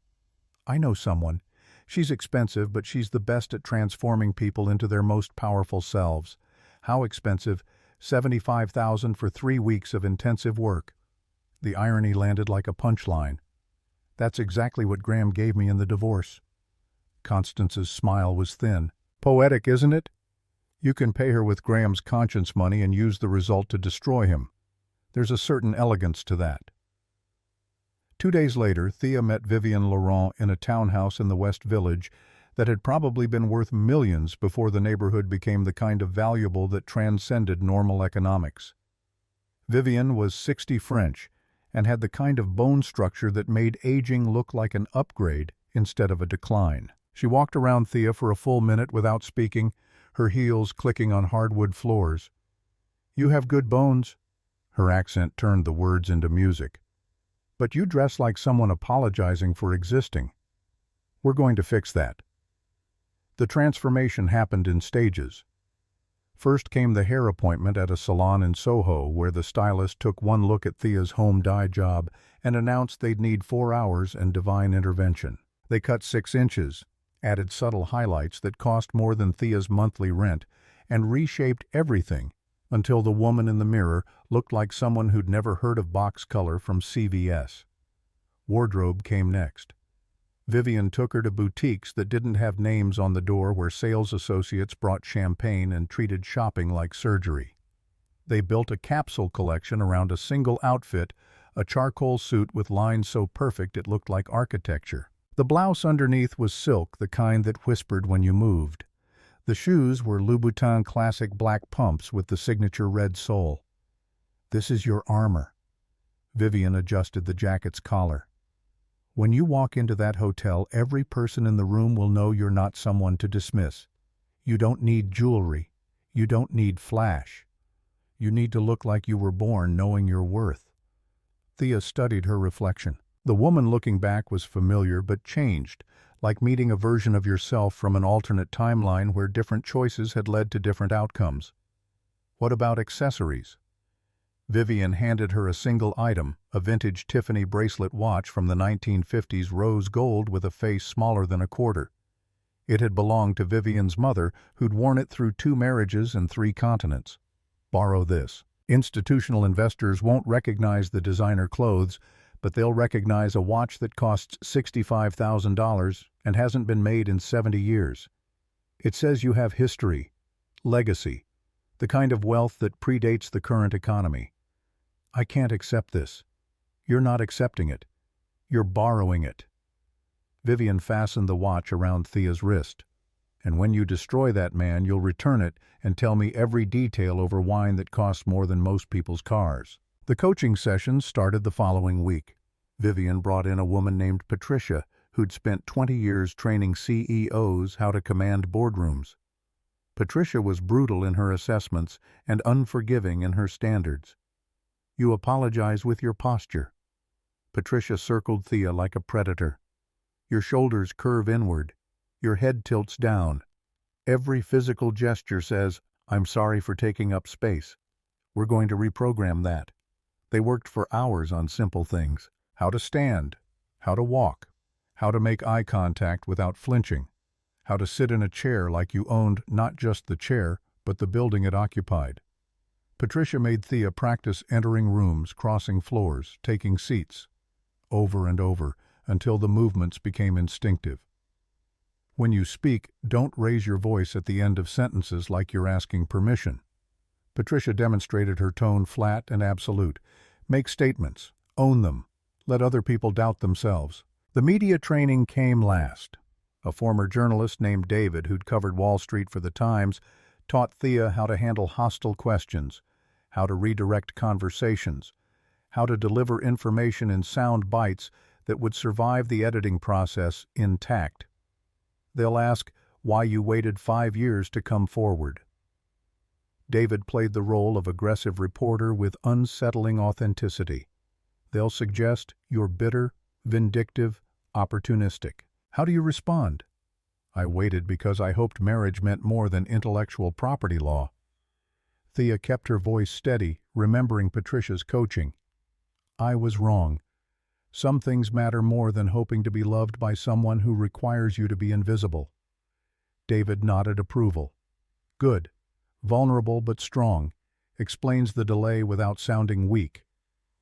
"I know someone. She's expensive, but she's the best at transforming people into their most powerful selves." "How expensive?" $75,000 for 3 weeks of intensive work." The irony landed like a punchline. "That's exactly what Graham gave me in the divorce." Constance's smile was thin. "Poetic, isn't it? You can pay her with Graham's conscience money and use the result to destroy him. There's a certain elegance to that." 2 days later, Thea met Vivian Laurent in a townhouse in the West Village that had probably been worth millions before the neighborhood became the kind of valuable that transcended normal economics. Vivian was 60 French and had the kind of bone structure that made aging look like an upgrade instead of a decline. She walked around Thea for a full minute without speaking, her heels clicking on hardwood floors. "You have good bones." Her accent turned the words into music. "But you dress like someone apologizing for existing. We're going to fix that." The transformation happened in stages. First came the hair appointment at a salon in Soho, where the stylist took one look at Thea's home dye job and announced they'd need 4 hours and divine intervention. They cut 6 inches, added subtle highlights that cost more than Thea's monthly rent, and reshaped everything until the woman in the mirror looked like someone who'd never heard of box color from CVS. Wardrobe came next. Vivian took her to boutiques that didn't have names on the door where sales associates brought champagne and treated shopping like surgery. They built a capsule collection around a single outfit, a charcoal suit with lines so perfect it looked like architecture. The blouse underneath was silk, the kind that whispered when you moved. The shoes were Louboutin classic black pumps with the signature red sole. "This is your armor." Vivian adjusted the jacket's collar. "When you walk into that hotel, every person in the room will know you're not someone to dismiss. You don't need jewelry. You don't need flash. You need to look like you were born knowing your worth." Thea studied her reflection. The woman looking back was familiar but changed, like meeting a version of yourself from an alternate timeline where different choices had led to different outcomes. "What about accessories?" Vivian handed her a single item, a vintage Tiffany bracelet watch from the 1950s, rose gold with a face smaller than a quarter. It had belonged to Vivian's mother, who'd worn it through 2 marriages and 3 continents. "Borrow this. Institutional investors won't recognize the designer clothes, but they'll recognize a watch that costs $65,000 and hasn't been made in 70 years. It says you have history, legacy, the kind of wealth that predates the current economy. I can't accept this." "You're not accepting it. You're borrowing it." Vivian fastened the watch around Thea's wrist. "And when you destroy that man, you'll return it and tell me every detail over wine that costs more than most people's cars." The coaching sessions started the following week. Vivian brought in a woman named Patricia, who'd spent 20 years training CEOs how to command boardrooms. Patricia was brutal in her assessments and unforgiving in her standards. "You apologize with your posture." Patricia circled Thea like a predator. "Your shoulders curve inward. Your head tilts down. Every physical gesture says, 'I'm sorry for taking up space.' We're going to reprogram that." They worked for hours on simple things: how to stand, how to walk, how to make eye contact without flinching, how to sit in a chair like you owned not just the chair, but the building it occupied. Patricia made Thea practice entering rooms, crossing floors, taking seats, over and over, until the movements became instinctive. "When you speak, don't raise your voice at the end of sentences like you're asking permission." Patricia demonstrated her tone flat and absolute. "Make statements. Own them. Let other people doubt themselves." The media training came last. A former journalist named David, who'd covered Wall Street for the Times, taught Thea how to handle hostile questions, how to redirect conversations, how to deliver information in sound bites that would survive the editing process intact. They'll ask why you waited 5 years to come forward. David played the role of aggressive reporter with unsettling authenticity. They'll suggest you're bitter, vindictive, opportunistic. How do you respond? "I waited because I hoped marriage meant more than intellectual property law." Thea kept her voice steady, remembering Patricia's coaching. "I was wrong. Some things matter more than hoping to be loved by someone who requires you to be invisible." David nodded approval. "Good. Vulnerable but strong. Explains the delay without sounding weak.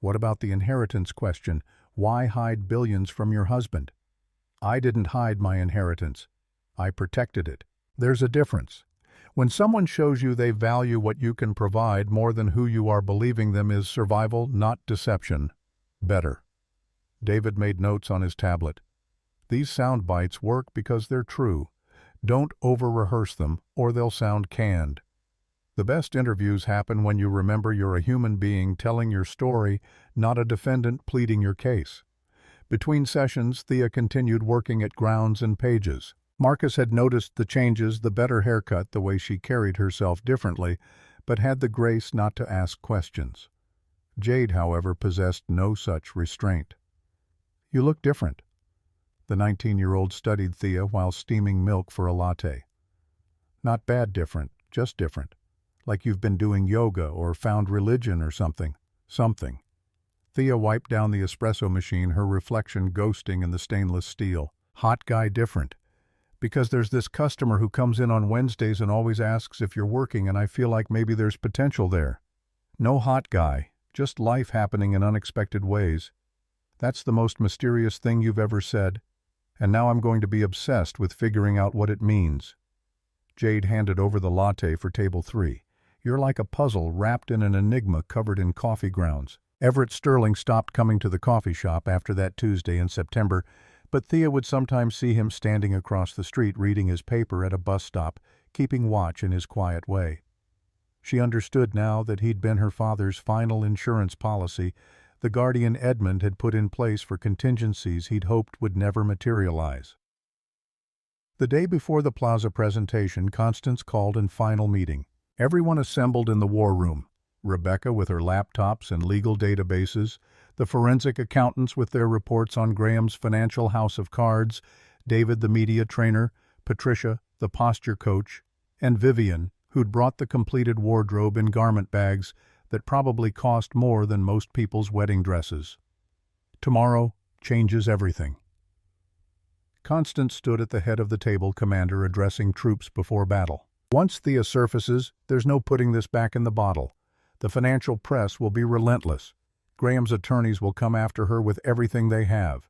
What about the inheritance question? Why hide billions from your husband?" "I didn't hide my inheritance. I protected it." There's a difference. When someone shows you they value what you can provide more than who you are believing them is survival, not deception. Better. David made notes on his tablet. These sound bites work because they're true. Don't over-rehearse them, or they'll sound canned. The best interviews happen when you remember you're a human being telling your story, not a defendant pleading your case. Between sessions, Thea continued working at Grounds and Pages. Marcus had noticed the changes, the better haircut, the way she carried herself differently, but had the grace not to ask questions. Jade, however, possessed no such restraint. "You look different." The 19-year-old studied Thea while steaming milk for a latte. "Not bad different, just different. Like you've been doing yoga or found religion or something." "Something." Thea wiped down the espresso machine, her reflection ghosting in the stainless steel. "Hot guy different. Because there's this customer who comes in on Wednesdays and always asks if you're working, and I feel like maybe there's potential there." "No hot guy, just life happening in unexpected ways." "That's the most mysterious thing you've ever said." And now I'm going to be obsessed with figuring out what it means." Jade handed over the latte for table 3. "You're like a puzzle wrapped in an enigma covered in coffee grounds." Everett Sterling stopped coming to the coffee shop after that Tuesday in September, but Thea would sometimes see him standing across the street reading his paper at a bus stop, keeping watch in his quiet way. She understood now that he'd been her father's final insurance policy, the guardian Edmund had put in place for contingencies he'd hoped would never materialize. The day before the plaza presentation, Constance called in final meeting. Everyone assembled in the war room. Rebecca with her laptops and legal databases, the forensic accountants with their reports on Graham's financial house of cards, David the media trainer, Patricia the posture coach, and Vivian, who'd brought the completed wardrobe in garment bags that probably cost more than most people's wedding dresses. Tomorrow changes everything. Constance stood at the head of the table, commander addressing troops before battle. "Once Thea surfaces, there's no putting this back in the bottle. The financial press will be relentless. Graham's attorneys will come after her with everything they have.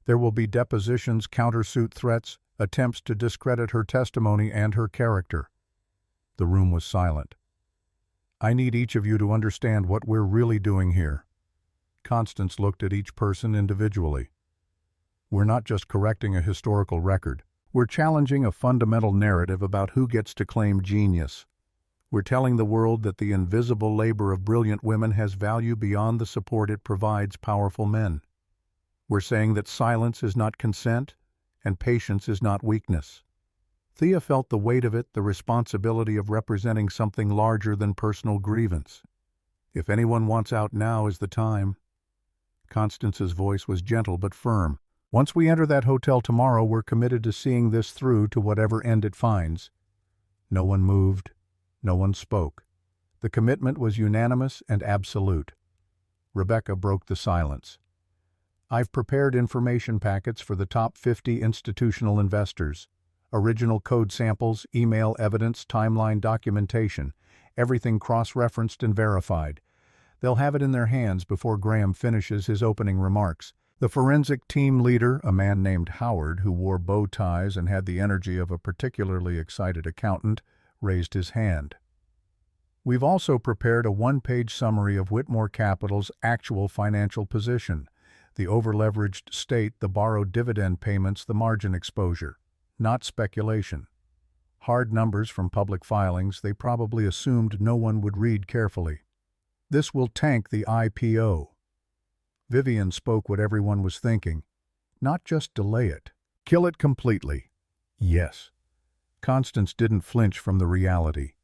There will be depositions, countersuit threats, attempts to discredit her testimony and her character." The room was silent. "I need each of you to understand what we're really doing here." Constance looked at each person individually. "We're not just correcting a historical record. We're challenging a fundamental narrative about who gets to claim genius. We're telling the world that the invisible labor of brilliant women has value beyond the support it provides powerful men. We're saying that silence is not consent, and patience is not weakness." Thea felt the weight of it, the responsibility of representing something larger than personal grievance. "If anyone wants out, now is the time." Constance's voice was gentle but firm. "Once we enter that hotel tomorrow, we're committed to seeing this through to whatever end it finds." No one moved. No one spoke. The commitment was unanimous and absolute. Rebecca broke the silence. "I've prepared information packets for the top 50 institutional investors. Original code samples, email evidence, timeline documentation, everything cross-referenced and verified. They'll have it in their hands before Graham finishes his opening remarks." The forensic team leader, a man named Howard who wore bow ties and had the energy of a particularly excited accountant, raised his hand. "We've also prepared a one-page summary of Whitmore Capital's actual financial position, the over-leveraged state, the borrowed dividend payments, the margin exposure. Not speculation. Hard numbers from public filings they probably assumed no one would read carefully. This will tank the IPO." Vivian spoke what everyone was thinking. "Not just delay it. Kill it completely." "Yes." Constance didn't flinch from the reality.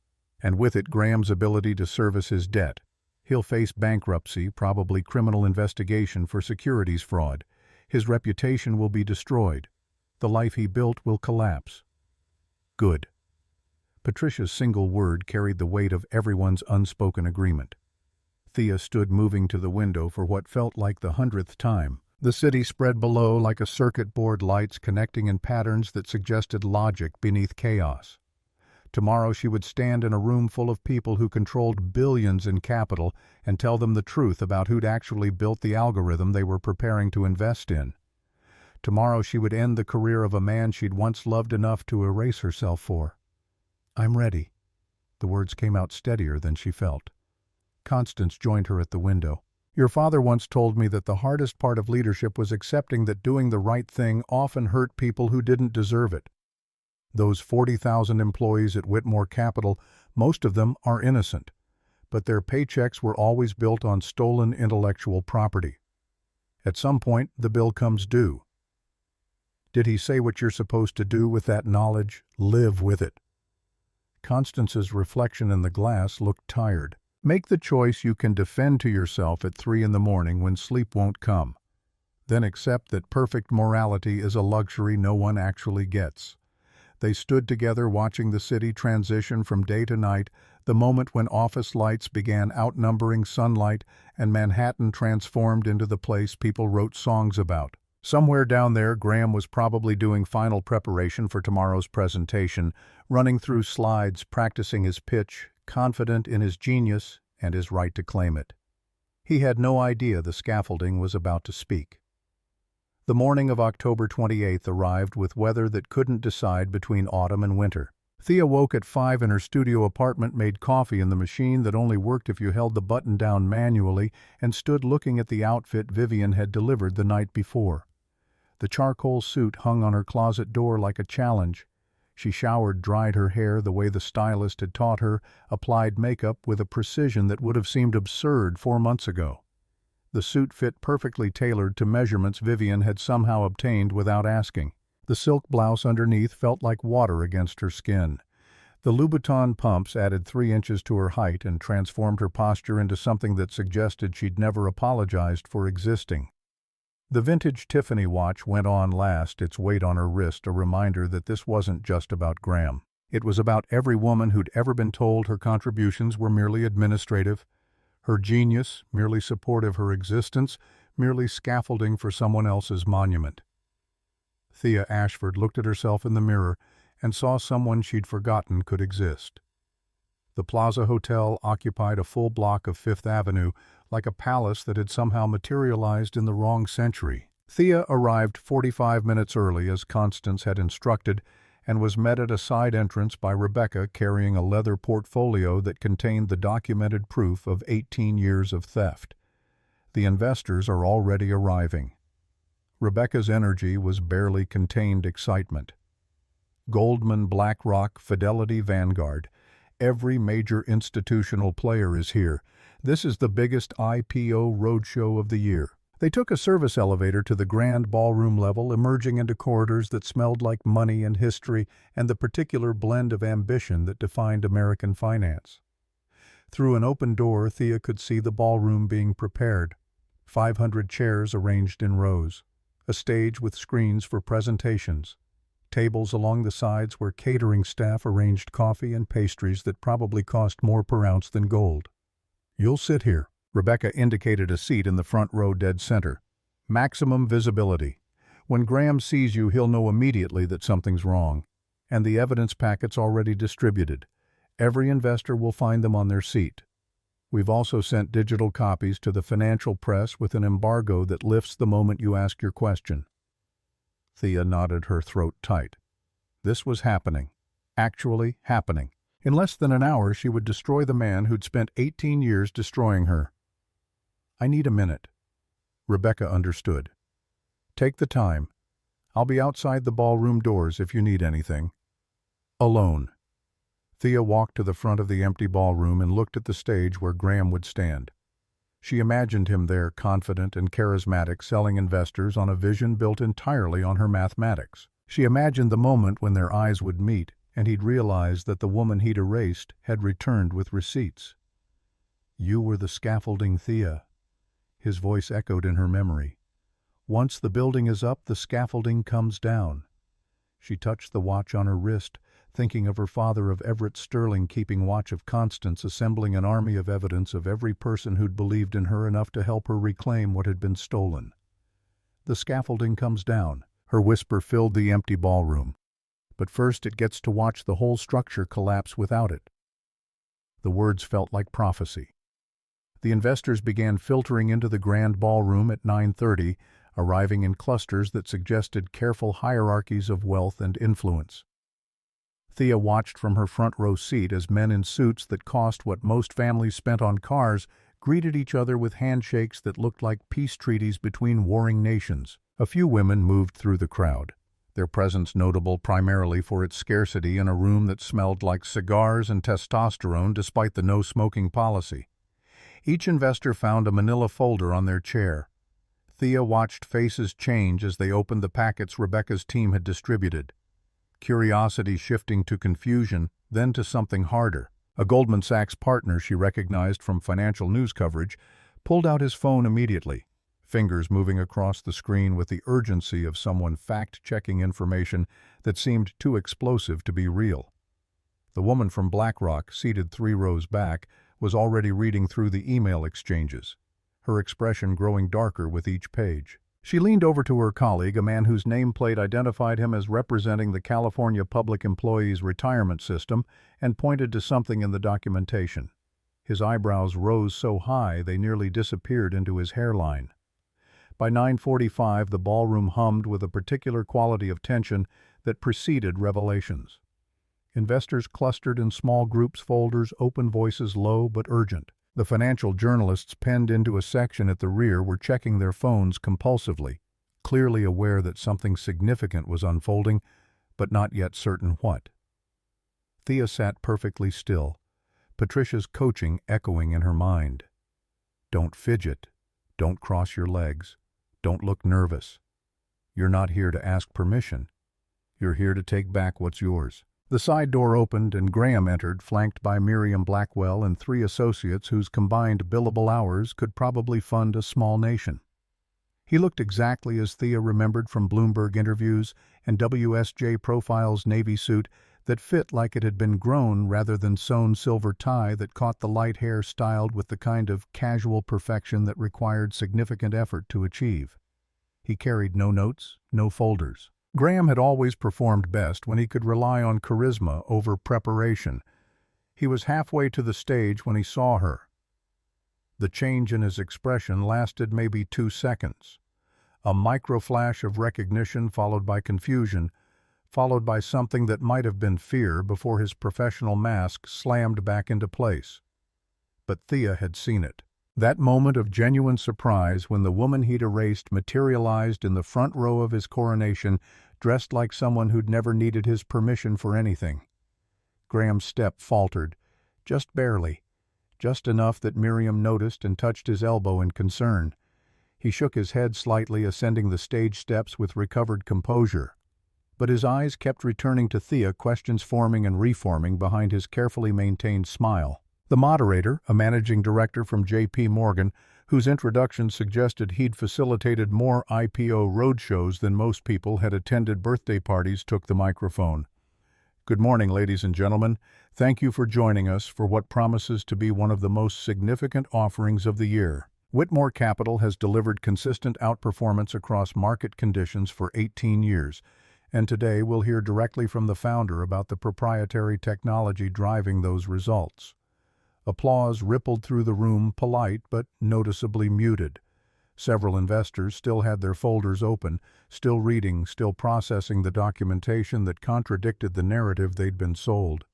And with it Graham's ability to service his debt. He'll face bankruptcy, probably criminal investigation for securities fraud. His reputation will be destroyed. The life he built will collapse. Good. Patricia's single word carried the weight of everyone's unspoken agreement. Thea stood moving to the window for what felt like the 100th time. The city spread below like a circuit board, lights connecting in patterns that suggested logic beneath chaos. Tomorrow she would stand in a room full of people who controlled billions in capital and tell them the truth about who'd actually built the algorithm they were preparing to invest in. Tomorrow she would end the career of a man she'd once loved enough to erase herself for. "I'm ready." The words came out steadier than she felt. Constance joined her at the window. "Your father once told me that the hardest part of leadership was accepting that doing the right thing often hurt people who didn't deserve it. Those 40,000 employees at Whitmore Capital, most of them are innocent, but their paychecks were always built on stolen intellectual property. At some point, the bill comes due. Did he say what you're supposed to do with that knowledge? Live with it." Constance's reflection in the glass looked tired. "Make the choice you can defend to yourself at 3 in the morning when sleep won't come. Then accept that perfect morality is a luxury no one actually gets." They stood together watching the city transition from day to night, the moment when office lights began outnumbering sunlight and Manhattan transformed into the place people wrote songs about. Somewhere down there, Graham was probably doing final preparation for tomorrow's presentation, running through slides, practicing his pitch, confident in his genius and his right to claim it. He had no idea the scaffolding was about to speak. The morning of October 28th arrived with weather that couldn't decide between autumn and winter. Thea woke at 5 in her studio apartment, made coffee in the machine that only worked if you held the button down manually, and stood looking at the outfit Vivian had delivered the night before. The charcoal suit hung on her closet door like a challenge. She showered, dried her hair the way the stylist had taught her, applied makeup with a precision that would have seemed absurd 4 months ago. The suit fit perfectly tailored to measurements Vivian had somehow obtained without asking. The silk blouse underneath felt like water against her skin. The Louboutin pumps added 3 inches to her height and transformed her posture into something that suggested she'd never apologized for existing. The vintage Tiffany watch went on last, its weight on her wrist a reminder that this wasn't just about Graham. It was about every woman who'd ever been told her contributions were merely administrative, her genius merely supportive, her existence merely scaffolding for someone else's monument. Thea Ashford looked at herself in the mirror and saw someone she'd forgotten could exist. The Plaza Hotel occupied a full block of Fifth Avenue, like a palace that had somehow materialized in the wrong century. Thea arrived 45 minutes early, as Constance had instructed, and was met at a side entrance by Rebecca carrying a leather portfolio that contained the documented proof of 18 years of theft. The investors are already arriving. Rebecca's energy was barely contained excitement. Goldman, BlackRock, Fidelity, Vanguard. Every major institutional player is here. This is the biggest IPO roadshow of the year. They took a service elevator to the grand ballroom level, emerging into corridors that smelled like money and history and the particular blend of ambition that defined American finance. Through an open door, Thea could see the ballroom being prepared. 500 chairs arranged in rows. A stage with screens for presentations. Tables along the sides where catering staff arranged coffee and pastries that probably cost more per ounce than gold. "You'll sit here." Rebecca indicated a seat in the front row dead center. "Maximum visibility. When Graham sees you, he'll know immediately that something's wrong. And the evidence packet's already distributed. Every investor will find them on their seat. We've also sent digital copies to the financial press with an embargo that lifts the moment you ask your question." Thea nodded, her throat tight. This was happening. Actually happening. In less than an hour, she would destroy the man who'd spent 18 years destroying her. "I need a minute." Rebecca understood. "Take the time. I'll be outside the ballroom doors if you need anything." Alone. Thea walked to the front of the empty ballroom and looked at the stage where Graham would stand. She imagined him there, confident and charismatic, selling investors on a vision built entirely on her mathematics. She imagined the moment when their eyes would meet, and he'd realize that the woman he'd erased had returned with receipts. "You were the scaffolding, Thea." His voice echoed in her memory. "Once the building is up, the scaffolding comes down." She touched the watch on her wrist, thinking of her father, of Everett Sterling keeping watch of Constance, assembling an army of evidence of every person who'd believed in her enough to help her reclaim what had been stolen. "The scaffolding comes down." Her whisper filled the empty ballroom. "But first it gets to watch the whole structure collapse without it." The words felt like prophecy. The investors began filtering into the grand ballroom at 9:30, arriving in clusters that suggested careful hierarchies of wealth and influence. Thea watched from her front row seat as men in suits that cost what most families spent on cars greeted each other with handshakes that looked like peace treaties between warring nations. A few women moved through the crowd, their presence notable primarily for its scarcity in a room that smelled like cigars and testosterone despite the no-smoking policy. Each investor found a manila folder on their chair. Thea watched faces change as they opened the packets Rebecca's team had distributed. Curiosity shifting to confusion, then to something harder. A Goldman Sachs partner she recognized from financial news coverage pulled out his phone immediately, fingers moving across the screen with the urgency of someone fact-checking information that seemed too explosive to be real. The woman from BlackRock, seated 3 rows back, was already reading through the email exchanges, her expression growing darker with each page. She leaned over to her colleague, a man whose nameplate identified him as representing the California Public Employees Retirement System, and pointed to something in the documentation. His eyebrows rose so high they nearly disappeared into his hairline. By 9:45, the ballroom hummed with a particular quality of tension that preceded revelations. Investors clustered in small groups, folders open, voices low but urgent. The financial journalists penned into a section at the rear were checking their phones compulsively, clearly aware that something significant was unfolding, but not yet certain what. Thea sat perfectly still, Patricia's coaching echoing in her mind. Don't fidget. Don't cross your legs. Don't look nervous. You're not here to ask permission. You're here to take back what's yours. The side door opened and Graham entered, flanked by Miriam Blackwell and 3 associates whose combined billable hours could probably fund a small nation. He looked exactly as Thea remembered from Bloomberg interviews and WSJ Profile's navy suit that fit like it had been grown rather than sewn silver tie that caught the light hair styled with the kind of casual perfection that required significant effort to achieve. He carried no notes, no folders. Graham had always performed best when he could rely on charisma over preparation. He was halfway to the stage when he saw her. The change in his expression lasted maybe 2 seconds. A micro-flash of recognition followed by confusion, followed by something that might have been fear before his professional mask slammed back into place. But Thea had seen it. That moment of genuine surprise when the woman he'd erased materialized in the front row of his coronation, dressed like someone who'd never needed his permission for anything. Graham's step faltered, just barely, just enough that Miriam noticed and touched his elbow in concern. He shook his head slightly, ascending the stage steps with recovered composure. But his eyes kept returning to Thea, questions forming and reforming behind his carefully maintained smile. The moderator, a managing director from J.P. Morgan, whose introduction suggested he'd facilitated more IPO roadshows than most people had attended birthday parties, took the microphone. Good morning, ladies and gentlemen. Thank you for joining us for what promises to be one of the most significant offerings of the year. Whitmore Capital has delivered consistent outperformance across market conditions for 18 years, and today we'll hear directly from the founder about the proprietary technology driving those results. Applause rippled through the room, polite but noticeably muted. Several investors still had their folders open, still reading, still processing the documentation that contradicted the narrative they'd been sold.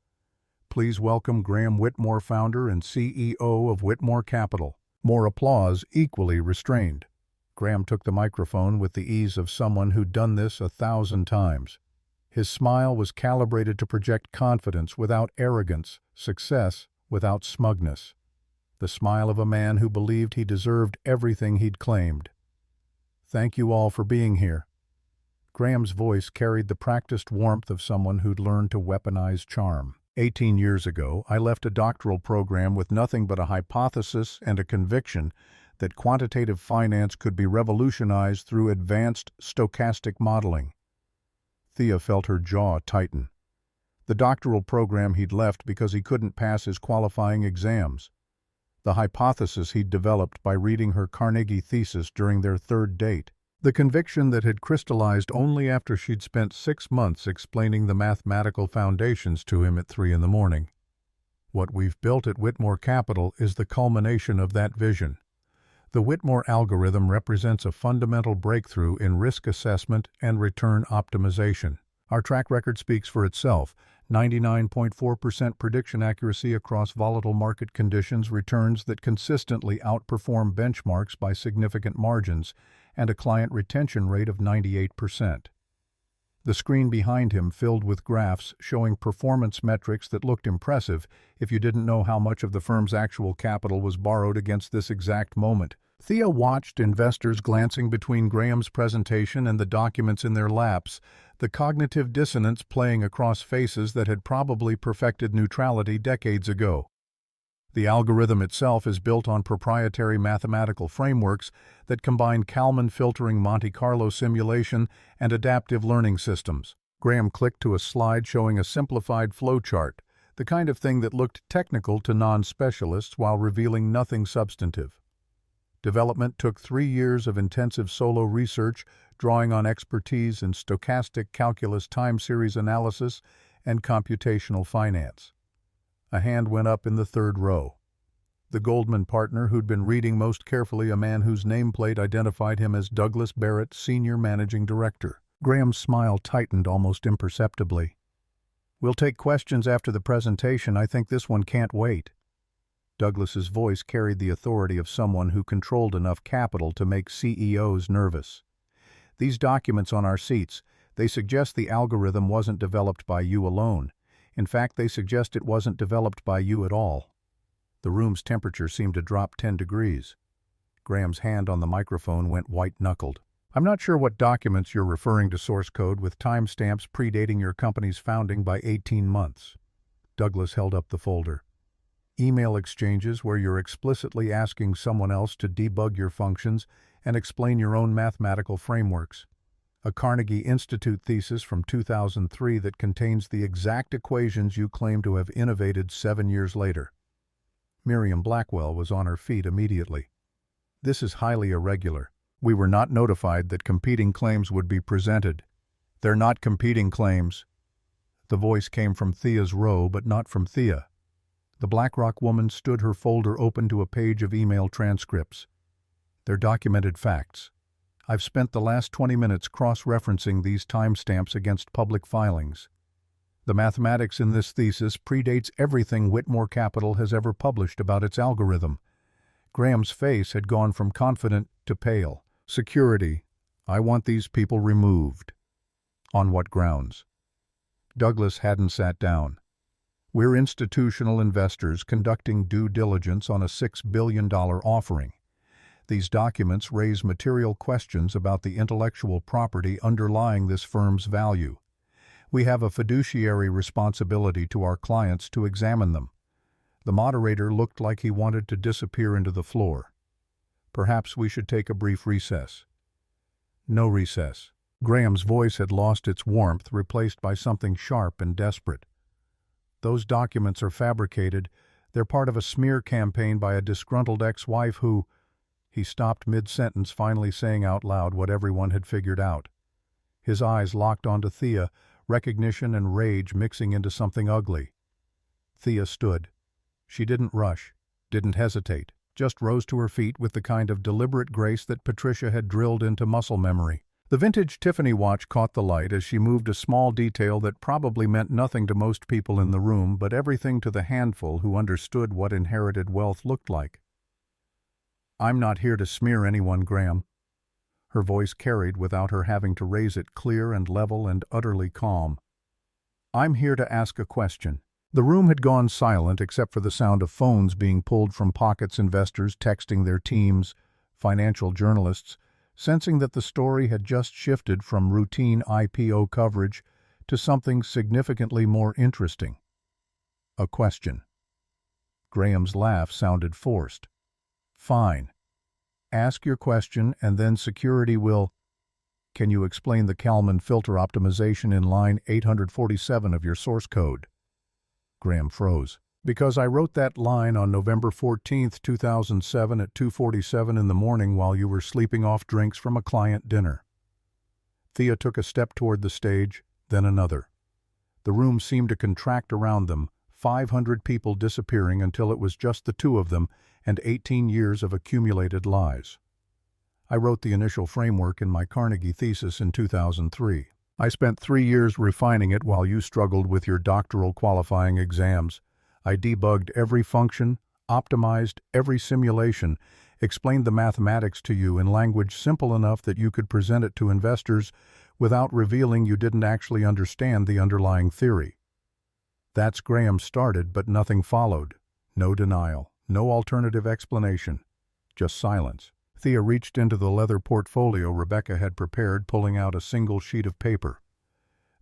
Please welcome Graham Whitmore, founder and CEO of Whitmore Capital. More applause, equally restrained. Graham took the microphone with the ease of someone who'd done this 1,000 times. His smile was calibrated to project confidence without arrogance, success without smugness. The smile of a man who believed he deserved everything he'd claimed. Thank you all for being here. Graham's voice carried the practiced warmth of someone who'd learned to weaponize charm. 18 years ago, I left a doctoral program with nothing but a hypothesis and a conviction that quantitative finance could be revolutionized through advanced stochastic modeling. Thea felt her jaw tighten. The doctoral program he'd left because he couldn't pass his qualifying exams. The hypothesis he'd developed by reading her Carnegie thesis during their 3rd date. The conviction that had crystallized only after she'd spent 6 months explaining the mathematical foundations to him at 3 in the morning. What we've built at Whitmore Capital is the culmination of that vision. The Whitmore algorithm represents a fundamental breakthrough in risk assessment and return optimization. Our track record speaks for itself. 99.4% prediction accuracy across volatile market conditions, returns that consistently outperform benchmarks by significant margins, and a client retention rate of 98%. The screen behind him filled with graphs showing performance metrics that looked impressive if you didn't know how much of the firm's actual capital was borrowed against this exact moment. Thea watched, investors glancing between Graham's presentation and the documents in their laps, the cognitive dissonance playing across faces that had probably perfected neutrality decades ago. The algorithm itself is built on proprietary mathematical frameworks that combine Kalman filtering, Monte Carlo simulation, and adaptive learning systems. Graham clicked to a slide showing a simplified flowchart, the kind of thing that looked technical to non-specialists while revealing nothing substantive. Development took 3 years of intensive solo research, drawing on expertise in stochastic calculus, time series analysis, and computational finance. A hand went up in the 3rd row. the Goldman partner who'd been reading most carefully a man whose nameplate identified him as Douglas Barrett, Senior Managing Director. Graham's smile tightened almost imperceptibly. "We'll take questions after the presentation. I think this one can't wait." Douglas's voice carried the authority of someone who controlled enough capital to make CEOs nervous. "These documents on our seats, they suggest the algorithm wasn't developed by you alone. In fact, they suggest it wasn't developed by you at all." The room's temperature seemed to drop 10 degrees. Graham's hand on the microphone went white-knuckled. "I'm not sure what documents you're referring to, source code with timestamps predating your company's founding by 18 months. Douglas held up the folder. "Email exchanges where you're explicitly asking someone else to debug your functions and explain your own mathematical frameworks. A Carnegie Institute thesis from 2003 that contains the exact equations you claim to have innovated 7 years later." Miriam Blackwell was on her feet immediately. "This is highly irregular. We were not notified that competing claims would be presented." "They're not competing claims." The voice came from Thea's row, but not from Thea. The BlackRock woman stood her folder open to a page of email transcripts. "They're documented facts. I've spent the last 20 minutes cross-referencing these timestamps against public filings. The mathematics in this thesis predates everything Whitmore Capital has ever published about its algorithm." Graham's face had gone from confident to pale. "Security. I want these people removed." "On what grounds?" Douglas hadn't sat down. "We're institutional investors conducting due diligence on a $6 billion offering. These documents raise material questions about the intellectual property underlying this firm's value. We have a fiduciary responsibility to our clients to examine them." The moderator looked like he wanted to disappear into the floor. "Perhaps we should take a brief recess." "No recess." Graham's voice had lost its warmth, replaced by something sharp and desperate. "Those documents are fabricated. They're part of a smear campaign by a disgruntled ex-wife who—" He stopped mid-sentence, finally saying out loud what everyone had figured out. His eyes locked onto Thea, recognition and rage mixing into something ugly. Thea stood. She didn't rush, didn't hesitate, just rose to her feet with the kind of deliberate grace that Patricia had drilled into muscle memory. The vintage Tiffany watch caught the light as she moved a small detail that probably meant nothing to most people in the room, but everything to the handful who understood what inherited wealth looked like. "I'm not here to smear anyone, Graham." Her voice carried without her having to raise it, clear and level and utterly calm. "I'm here to ask a question." The room had gone silent except for the sound of phones being pulled from pockets, investors texting their teams, financial journalists, sensing that the story had just shifted from routine IPO coverage to something significantly more interesting. A question. Graham's laugh sounded forced. "Fine. Ask your question and then security will—" "Can you explain the Kalman filter optimization in line 847 of your source code?" Graham froze. "Because I wrote that line on November 14, 2007 at 2:47 in the morning while you were sleeping off drinks from a client dinner." Thea took a step toward the stage, then another. The room seemed to contract around them, 500 people disappearing until it was just the two of them and 18 years of accumulated lies. "I wrote the initial framework in my Carnegie thesis in 2003. I spent 3 years refining it while you struggled with your doctoral qualifying exams. I debugged every function, optimized every simulation, explained the mathematics to you in language simple enough that you could present it to investors without revealing you didn't actually understand the underlying theory." That's Graham started, but nothing followed. No denial, no alternative explanation, just silence. Thea reached into the leather portfolio Rebecca had prepared, pulling out a single sheet of paper.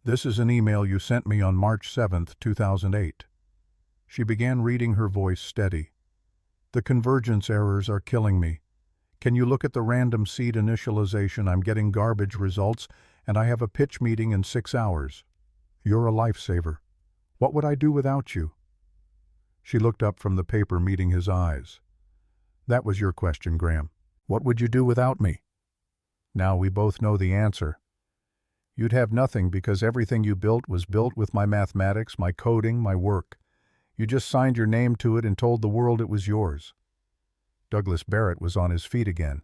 "This is an email you sent me on March 7, 2008. She began reading, her voice steady. "The convergence errors are killing me. Can you look at the random seed initialization? I'm getting garbage results, and I have a pitch meeting in 6 hours. You're a lifesaver. What would I do without you?" She looked up from the paper, meeting his eyes. "That was your question, Graham. What would you do without me?" "Now we both know the answer. You'd have nothing because everything you built was built with my mathematics, my coding, my work. You just signed your name to it and told the world it was yours." Douglas Barrett was on his feet again.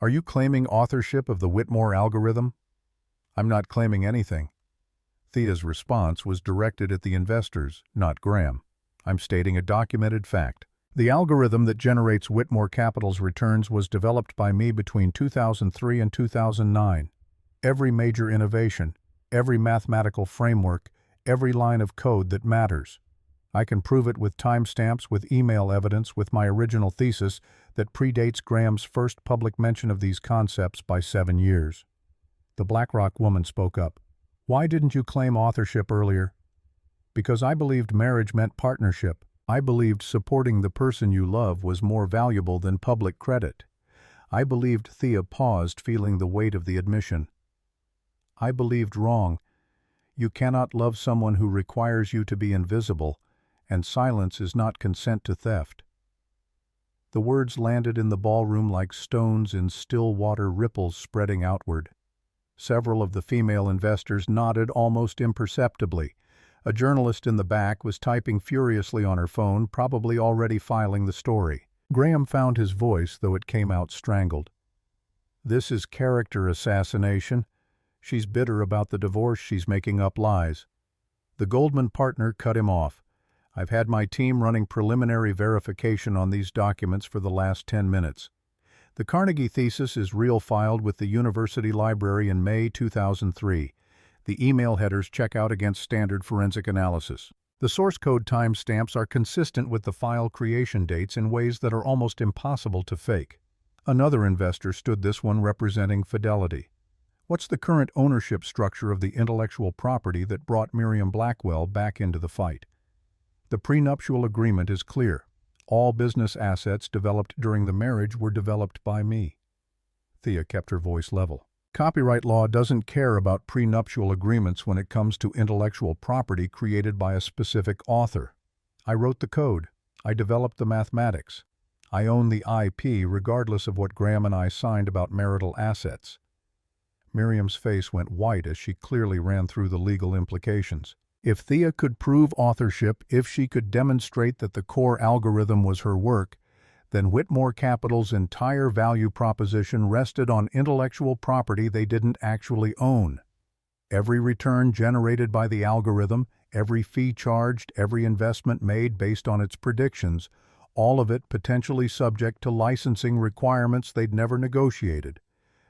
"Are you claiming authorship of the Whitmore algorithm?" "I'm not claiming anything." Thea's response was directed at the investors, not Graham. "I'm stating a documented fact. The algorithm that generates Whitmore Capital's returns was developed by me between 2003 and 2009. Every major innovation, every mathematical framework, every line of code that matters. I can prove it with timestamps, with email evidence, with my original thesis that predates Graham's first public mention of these concepts by 7 years." The BlackRock woman spoke up. "Why didn't you claim authorship earlier?" "Because I believed marriage meant partnership. I believed supporting the person you love was more valuable than public credit. I believed." Thea paused, feeling the weight of the admission. "I believed wrong. You cannot love someone who requires you to be invisible, and silence is not consent to theft." The words landed in the ballroom like stones in still water, ripples spreading outward. Several of the female investors nodded almost imperceptibly. A journalist in the back was typing furiously on her phone, probably already filing the story. Graham found his voice, though it came out strangled. "This is character assassination. She's bitter about the divorce. She's making up lies." The Goldman partner cut him off. "I've had my team running preliminary verification on these documents for the last 10 minutes. The Carnegie thesis is real, filed with the University Library in May 2003. The email headers check out against standard forensic analysis. The source code timestamps are consistent with the file creation dates in ways that are almost impossible to fake." Another investor stood, this one representing Fidelity. "What's the current ownership structure of the intellectual property that brought Miriam Blackwell back into the fight?" "The prenuptial agreement is clear. All business assets developed during the marriage were developed by me." Thea kept her voice level. "Copyright law doesn't care about prenuptial agreements when it comes to intellectual property created by a specific author. I wrote the code. I developed the mathematics. I own the IP regardless of what Graham and I signed about marital assets." Miriam's face went white as she clearly ran through the legal implications. If Thea could prove authorship, if she could demonstrate that the core algorithm was her work, then Whitmore Capital's entire value proposition rested on intellectual property they didn't actually own. Every return generated by the algorithm, every fee charged, every investment made based on its predictions, all of it potentially subject to licensing requirements they'd never negotiated.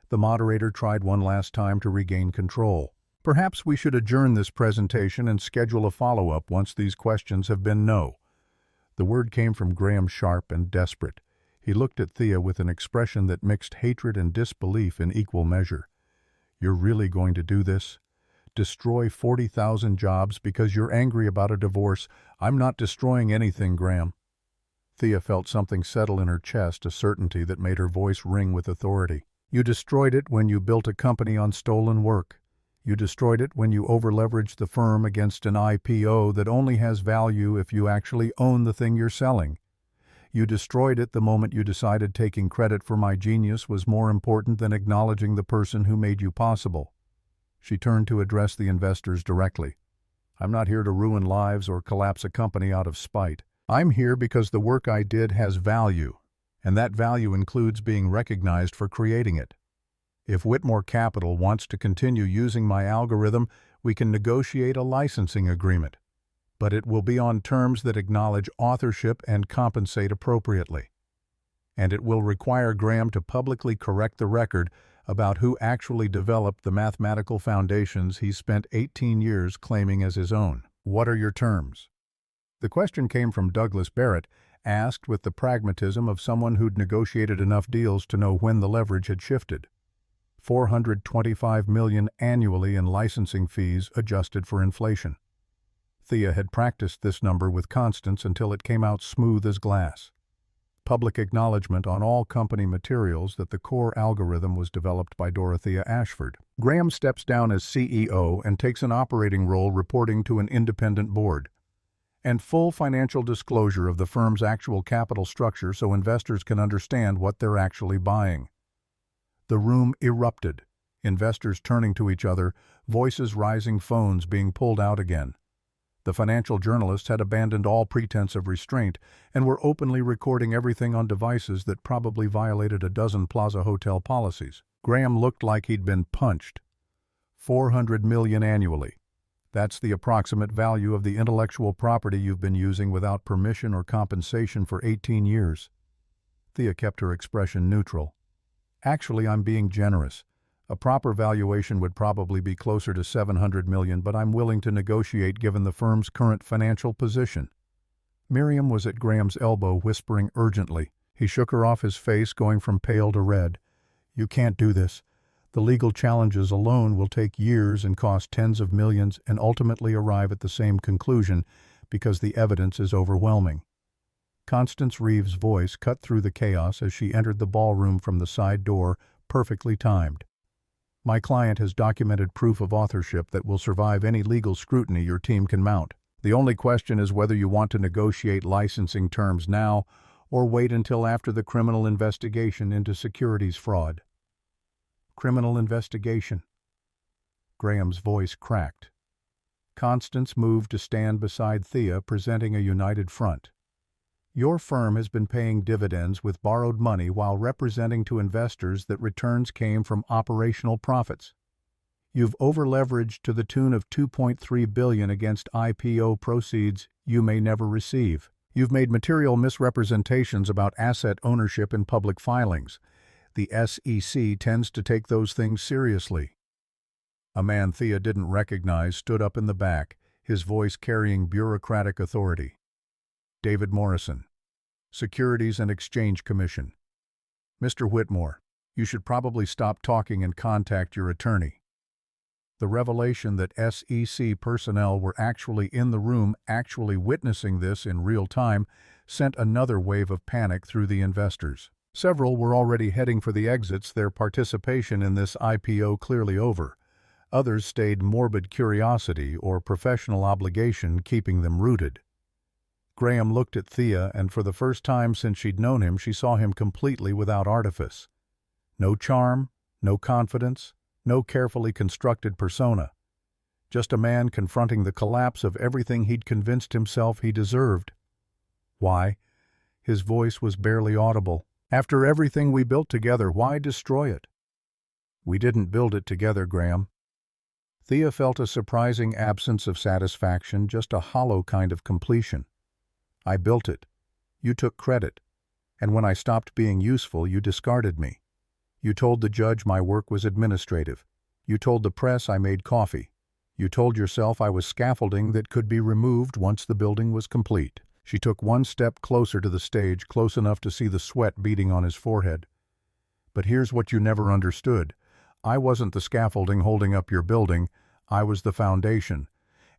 The moderator tried one last time to regain control. "Perhaps we should adjourn this presentation and schedule a follow-up once these questions have been no." The word came from Graham, sharp and desperate. He looked at Thea with an expression that mixed hatred and disbelief in equal measure. "You're really going to do this? Destroy 40,000 jobs because you're angry about a divorce? I'm not destroying anything, Graham." Thea felt something settle in her chest, a certainty that made her voice ring with authority. "You destroyed it when you built a company on stolen work. You destroyed it when you over-leveraged the firm against an IPO that only has value if you actually own the thing you're selling. You destroyed it the moment you decided taking credit for my genius was more important than acknowledging the person who made you possible." She turned to address the investors directly. "I'm not here to ruin lives or collapse a company out of spite. I'm here because the work I did has value, and that value includes being recognized for creating it. If Whitmore Capital wants to continue using my algorithm, we can negotiate a licensing agreement. But it will be on terms that acknowledge authorship and compensate appropriately. And it will require Graham to publicly correct the record about who actually developed the mathematical foundations he spent 18 years claiming as his own. What are your terms?" The question came from Douglas Barrett, asked with the pragmatism of someone who'd negotiated enough deals to know when the leverage had shifted. $425 million annually in licensing fees adjusted for inflation. Thea had practiced this number with Constance until it came out smooth as glass. Public acknowledgement on all company materials that the core algorithm was developed by Dorothea Ashford. Graham steps down as CEO and takes an operating role reporting to an independent board. And full financial disclosure of the firm's actual capital structure so investors can understand what they're actually buying. The room erupted, investors turning to each other, voices rising, phones being pulled out again. The financial journalists had abandoned all pretense of restraint and were openly recording everything on devices that probably violated a dozen Plaza Hotel policies. Graham looked like he'd been punched. $400 million annually. That's the approximate value of the intellectual property you've been using without permission or compensation for 18 years. Thea kept her expression neutral. Actually, I'm being generous. A proper valuation would probably be closer to $700 million, but I'm willing to negotiate given the firm's current financial position. Miriam was at Graham's elbow, whispering urgently. He shook her off his face, going from pale to red. You can't do this. The legal challenges alone will take years and cost tens of millions and ultimately arrive at the same conclusion because the evidence is overwhelming. Constance Reeves' voice cut through the chaos as she entered the ballroom from the side door, perfectly timed. My client has documented proof of authorship that will survive any legal scrutiny your team can mount. The only question is whether you want to negotiate licensing terms now or wait until after the criminal investigation into securities fraud. Criminal investigation. Graham's voice cracked. Constance moved to stand beside Thea, presenting a united front. Your firm has been paying dividends with borrowed money while representing to investors that returns came from operational profits. You've overleveraged to the tune of $2.3 billion against IPO proceeds you may never receive. You've made material misrepresentations about asset ownership in public filings. The SEC tends to take those things seriously. A man Thea didn't recognize stood up in the back, his voice carrying bureaucratic authority. David Morrison, Securities and Exchange Commission. Mr. Whitmore, you should probably stop talking and contact your attorney. The revelation that SEC personnel were actually in the room, actually witnessing this in real time, sent another wave of panic through the investors. Several were already heading for the exits, their participation in this IPO clearly over. Others stayed, morbid curiosity or professional obligation keeping them rooted. Graham looked at Thea, and for the first time since she'd known him, she saw him completely without artifice. No charm, no confidence, no carefully constructed persona. Just a man confronting the collapse of everything he'd convinced himself he deserved. Why? His voice was barely audible. After everything we built together, why destroy it? We didn't build it together, Graham. Thea felt a surprising absence of satisfaction, just a hollow kind of completion. I built it. You took credit. And when I stopped being useful, you discarded me. You told the judge my work was administrative. You told the press I made coffee. You told yourself I was scaffolding that could be removed once the building was complete. She took one step closer to the stage, close enough to see the sweat beading on his forehead. But here's what you never understood. I wasn't the scaffolding holding up your building. I was the foundation.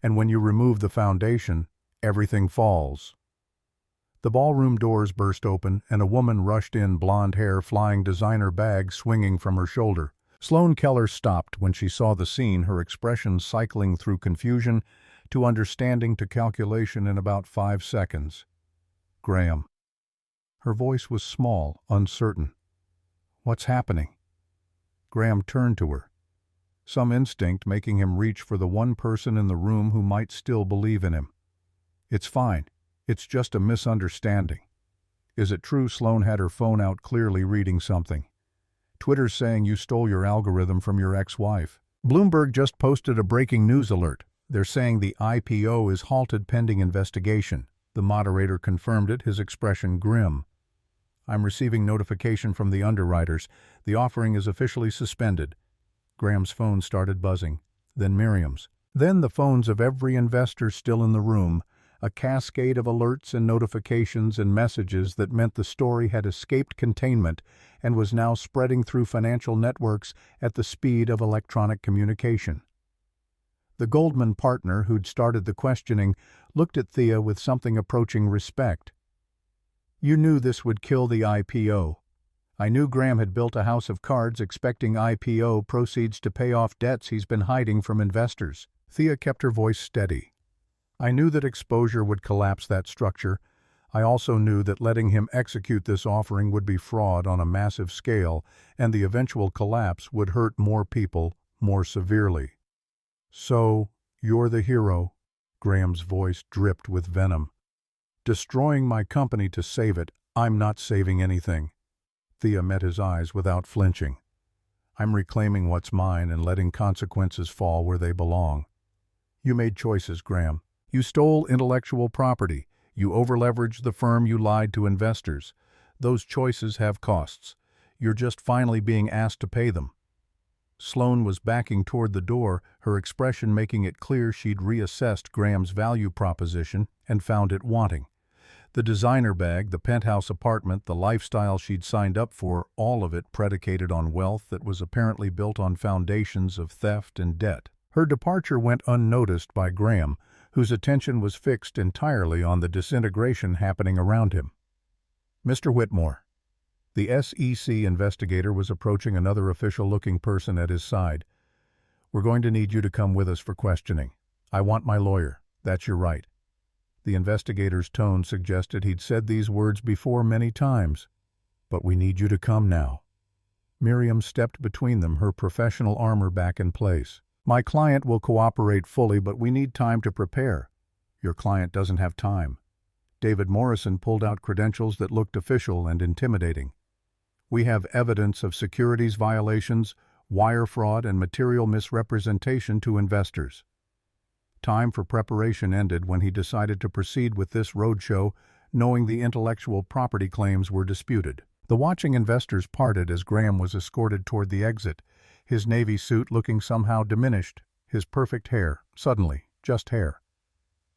And when you remove the foundation, everything falls. The ballroom doors burst open, and a woman rushed in, blonde hair flying, designer bag swinging from her shoulder. Sloane Keller stopped when she saw the scene, her expression cycling through confusion to understanding to calculation in about 5 seconds. Graham. Her voice was small, uncertain. What's happening? Graham turned to her, some instinct making him reach for the one person in the room who might still believe in him. It's fine. It's just a misunderstanding. Is it true? Sloane had her phone out, clearly reading something. Twitter's saying you stole your algorithm from your ex-wife. Bloomberg just posted a breaking news alert. They're saying the IPO is halted pending investigation. The moderator confirmed it, his expression grim. I'm receiving notification from the underwriters. The offering is officially suspended. Graham's phone started buzzing. Then Miriam's. Then the phones of every investor still in the room. A cascade of alerts and notifications and messages that meant the story had escaped containment and was now spreading through financial networks at the speed of electronic communication. The Goldman partner who'd started the questioning looked at Thea with something approaching respect. You knew this would kill the IPO. I knew Graham had built a house of cards expecting IPO proceeds to pay off debts he's been hiding from investors. Thea kept her voice steady. I knew that exposure would collapse that structure. I also knew that letting him execute this offering would be fraud on a massive scale, and the eventual collapse would hurt more people more severely. So, you're the hero, Graham's voice dripped with venom. "Destroying my company to save it. I'm not saving anything." Thea met his eyes without flinching. "I'm reclaiming what's mine and letting consequences fall where they belong." "You made choices, Graham. You stole intellectual property. You overleveraged the firm. You lied to investors. Those choices have costs. You're just finally being asked to pay them." Sloane was backing toward the door, her expression making it clear she'd reassessed Graham's value proposition and found it wanting. The designer bag, the penthouse apartment, the lifestyle she'd signed up for, all of it predicated on wealth that was apparently built on foundations of theft and debt. Her departure went unnoticed by Graham, whose attention was fixed entirely on the disintegration happening around him. "Mr. Whitmore." The SEC investigator was approaching another official-looking person at his side. "We're going to need you to come with us for questioning. I want my lawyer. That's your right." The investigator's tone suggested he'd said these words before many times. "But we need you to come now." Miriam stepped between them, her professional armor back in place. "My client will cooperate fully, but we need time to prepare." "Your client doesn't have time." David Morrison pulled out credentials that looked official and intimidating. "We have evidence of securities violations, wire fraud, and material misrepresentation to investors." Time for preparation ended when he decided to proceed with this roadshow, knowing the intellectual property claims were disputed. The watching investors parted as Graham was escorted toward the exit, his navy suit looking somehow diminished, his perfect hair, suddenly, just hair.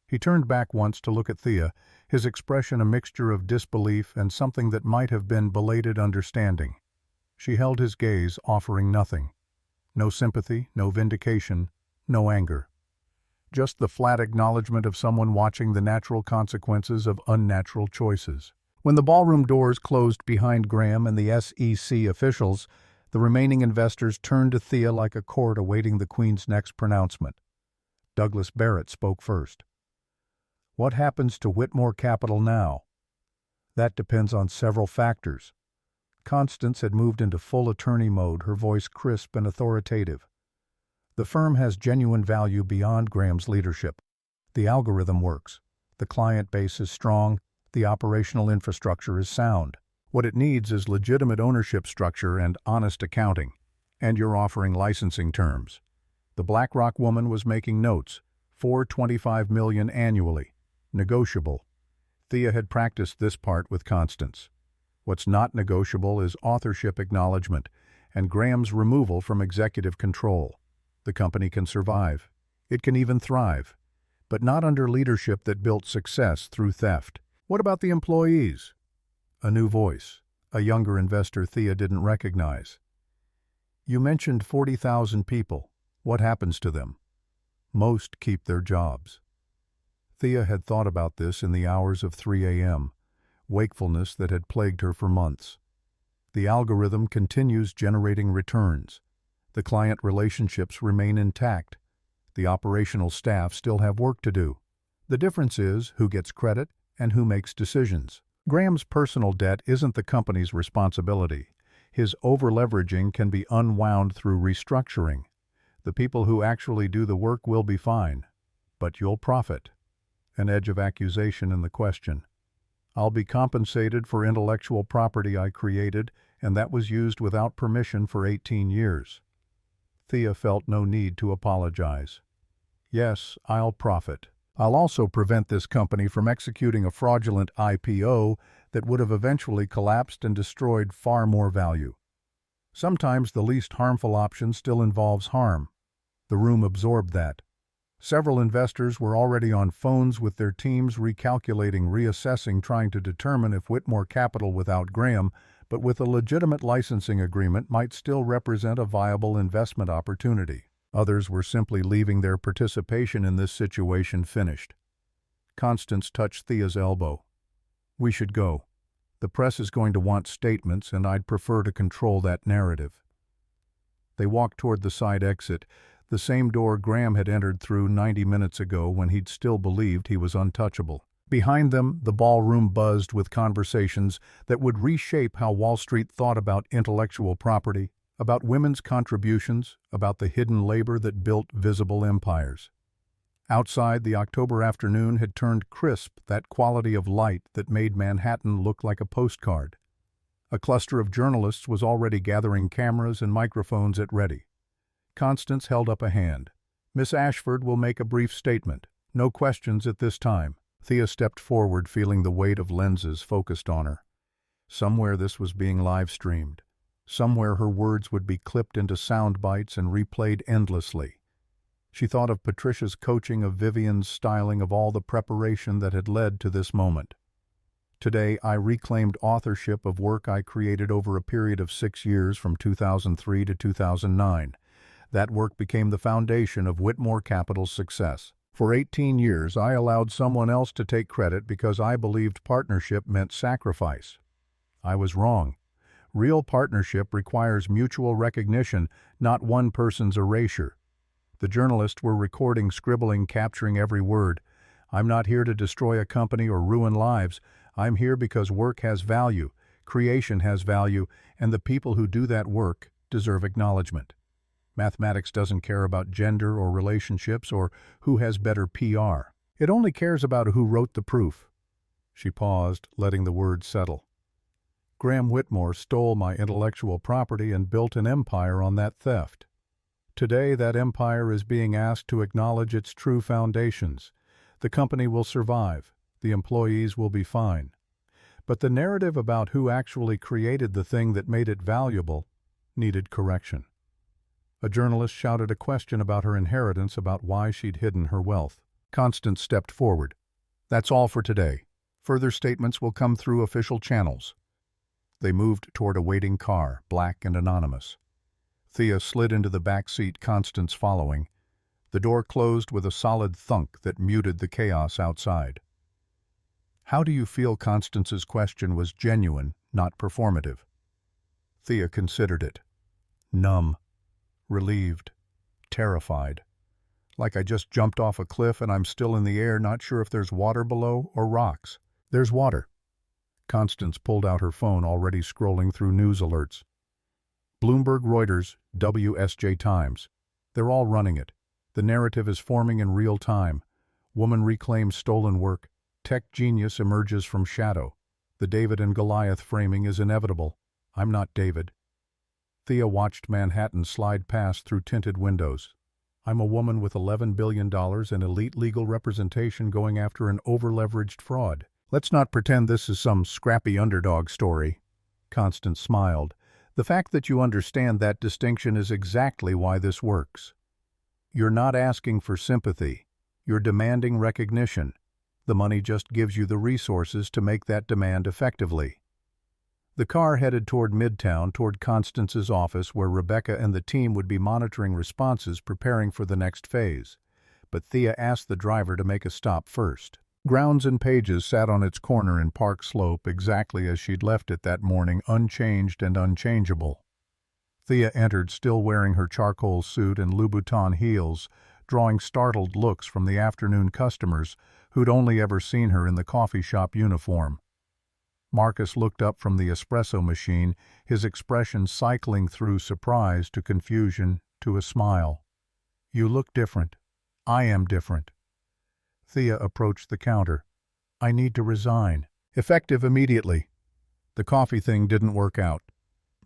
He turned back once to look at Thea, his expression a mixture of disbelief and something that might have been belated understanding. She held his gaze, offering nothing. No sympathy, no vindication, no anger. Just the flat acknowledgement of someone watching the natural consequences of unnatural choices. When the ballroom doors closed behind Graham and the SEC officials, the remaining investors turned to Thea like a court awaiting the Queen's next pronouncement. Douglas Barrett spoke first. "What happens to Whitmore Capital now?" "That depends on several factors." Constance had moved into full attorney mode, her voice crisp and authoritative. "The firm has genuine value beyond Graham's leadership. The algorithm works. The client base is strong. The operational infrastructure is sound. What it needs is legitimate ownership structure and honest accounting. And you're offering licensing terms." The BlackRock woman was making notes. $425 million annually. Negotiable. Thea had practiced this part with Constance. What's not negotiable is authorship acknowledgement and Graham's removal from executive control. The company can survive. It can even thrive. But not under leadership that built success through theft. "What about the employees?" A new voice, a younger investor Thea didn't recognize. "You mentioned 40,000 people. What happens to them?" "Most keep their jobs." Thea had thought about this in the hours of 3 a.m., wakefulness that had plagued her for months. The algorithm continues generating returns. The client relationships remain intact. The operational staff still have work to do. The difference is who gets credit and who makes decisions. Graham's personal debt isn't the company's responsibility. His overleveraging can be unwound through restructuring. The people who actually do the work will be fine. But you'll profit. An edge of accusation in the question. "I'll be compensated for intellectual property I created, and that was used without permission for 18 years. Thea felt no need to apologize. "Yes, I'll profit. I'll also prevent this company from executing a fraudulent IPO that would have eventually collapsed and destroyed far more value." Sometimes the least harmful option still involves harm. The room absorbed that. Several investors were already on phones with their teams recalculating, reassessing, trying to determine if Whitmore Capital without Graham, but with a legitimate licensing agreement, might still represent a viable investment opportunity. Others were simply leaving their participation in this situation finished. Constance touched Thea's elbow. "We should go. The press is going to want statements, and I'd prefer to control that narrative." They walked toward the side exit, the same door Graham had entered through 90 minutes ago when he'd still believed he was untouchable. Behind them, the ballroom buzzed with conversations that would reshape how Wall Street thought about intellectual property, about women's contributions, about the hidden labor that built visible empires. Outside, the October afternoon had turned crisp, that quality of light that made Manhattan look like a postcard. A cluster of journalists was already gathering cameras and microphones at ready. Constance held up a hand. "Miss Ashford will make a brief statement. No questions at this time." Thea stepped forward, feeling the weight of lenses focused on her. Somewhere this was being live-streamed. Somewhere her words would be clipped into sound bites and replayed endlessly. She thought of Patricia's coaching, of Vivian's styling, of all the preparation that had led to this moment. "Today, I reclaimed authorship of work I created over a period of 6 years from 2003 to 2009. That work became the foundation of Whitmore Capital's success. For 18 years, I allowed someone else to take credit because I believed partnership meant sacrifice. I was wrong. Real partnership requires mutual recognition, not one person's erasure." The journalists were recording, scribbling, capturing every word. "I'm not here to destroy a company or ruin lives. I'm here because work has value, creation has value, and the people who do that work deserve acknowledgement. Mathematics doesn't care about gender or relationships or who has better PR. It only cares about who wrote the proof." She paused, letting the words settle. "Graham Whitmore stole my intellectual property and built an empire on that theft. Today, that empire is being asked to acknowledge its true foundations. The company will survive. The employees will be fine. But the narrative about who actually created the thing that made it valuable needed correction." A journalist shouted a question about her inheritance, about why she'd hidden her wealth. Constance stepped forward. "That's all for today. Further statements will come through official channels." They moved toward a waiting car, black and anonymous. Thea slid into the back seat, Constance following. The door closed with a solid thunk that muted the chaos outside. "How do you feel?" Constance's question was genuine, not performative. Thea considered it. "Numb. Relieved. Terrified. Like I just jumped off a cliff and I'm still in the air, not sure if there's water below or rocks." "There's water." Constance pulled out her phone, already scrolling through news alerts. Bloomberg, Reuters, WSJ Times. They're all running it. The narrative is forming in real time. Woman reclaims stolen work. Tech genius emerges from shadow. The David and Goliath framing is inevitable. I'm not David. Thea watched Manhattan slide past through tinted windows. I'm a woman with $11 billion and elite legal representation going after an over-leveraged fraud. Let's not pretend this is some scrappy underdog story. Constance smiled. The fact that you understand that distinction is exactly why this works. You're not asking for sympathy. You're demanding recognition. The money just gives you the resources to make that demand effectively. The car headed toward Midtown, toward Constance's office, where Rebecca and the team would be monitoring responses, preparing for the next phase. But Thea asked the driver to make a stop first. Grounds and Pages sat on its corner in Park Slope exactly as she'd left it that morning, unchanged and unchangeable. Thea entered, still wearing her charcoal suit and Louboutin heels, drawing startled looks from the afternoon customers who'd only ever seen her in the coffee shop uniform. Marcus looked up from the espresso machine, his expression cycling through surprise to confusion to a smile. "You look different. I am different." Thea approached the counter. "I need to resign. Effective immediately." "The coffee thing didn't work out."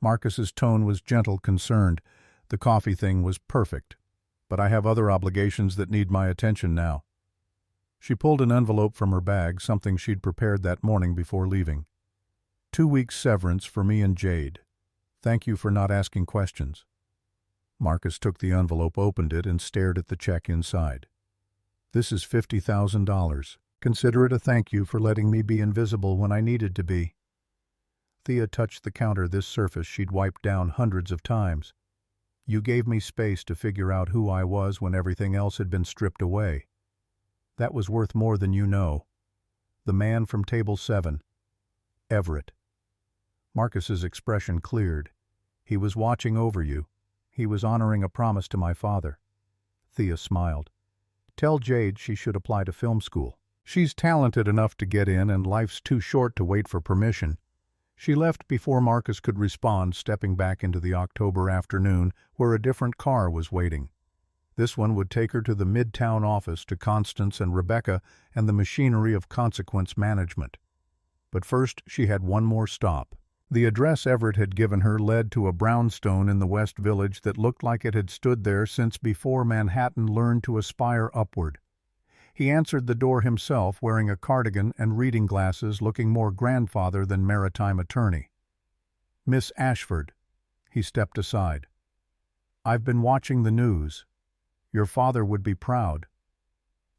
Marcus's tone was gentle, concerned. "The coffee thing was perfect. But I have other obligations that need my attention now." She pulled an envelope from her bag, something she'd prepared that morning before leaving. 2 weeks severance for me and Jade. Thank you for not asking questions." Marcus took the envelope, opened it, and stared at the check inside. "This is $50,000. Consider it a thank you for letting me be invisible when I needed to be." Thea touched the counter, this surface she'd wiped down hundreds of times. "You gave me space to figure out who I was when everything else had been stripped away. That was worth more than you know. The man from table 7. Everett." Marcus's expression cleared. "He was watching over you. He was honoring a promise to my father." Thea smiled. "Tell Jade she should apply to film school. She's talented enough to get in, and life's too short to wait for permission." She left before Marcus could respond, stepping back into the October afternoon where a different car was waiting. This one would take her to the Midtown office, to Constance and Rebecca and the machinery of consequence management. But first she had one more stop. The address Everett had given her led to a brownstone in the West Village that looked like it had stood there since before Manhattan learned to aspire upward. He answered the door himself, wearing a cardigan and reading glasses, looking more grandfather than maritime attorney. "Miss Ashford." He stepped aside. "I've been watching the news. Your father would be proud."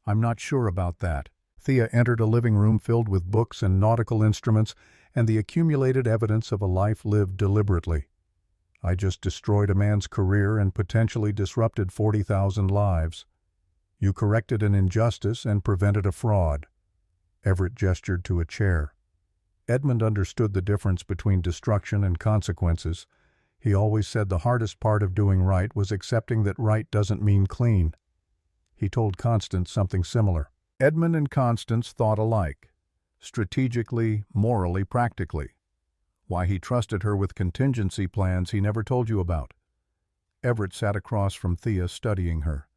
"I'm not sure about that." Thea entered a living room filled with books and nautical instruments and the accumulated evidence of a life lived deliberately. "I just destroyed a man's career and potentially disrupted 40,000 lives. You corrected an injustice and prevented a fraud." Everett gestured to a chair. Edmund understood the difference between destruction and consequences. He always said the hardest part of doing right was accepting that right doesn't mean clean. He told Constance something similar. Edmund and Constance thought alike, strategically, morally, practically. Why he trusted her with contingency plans he never told you about. Everett sat across from Thea, studying her.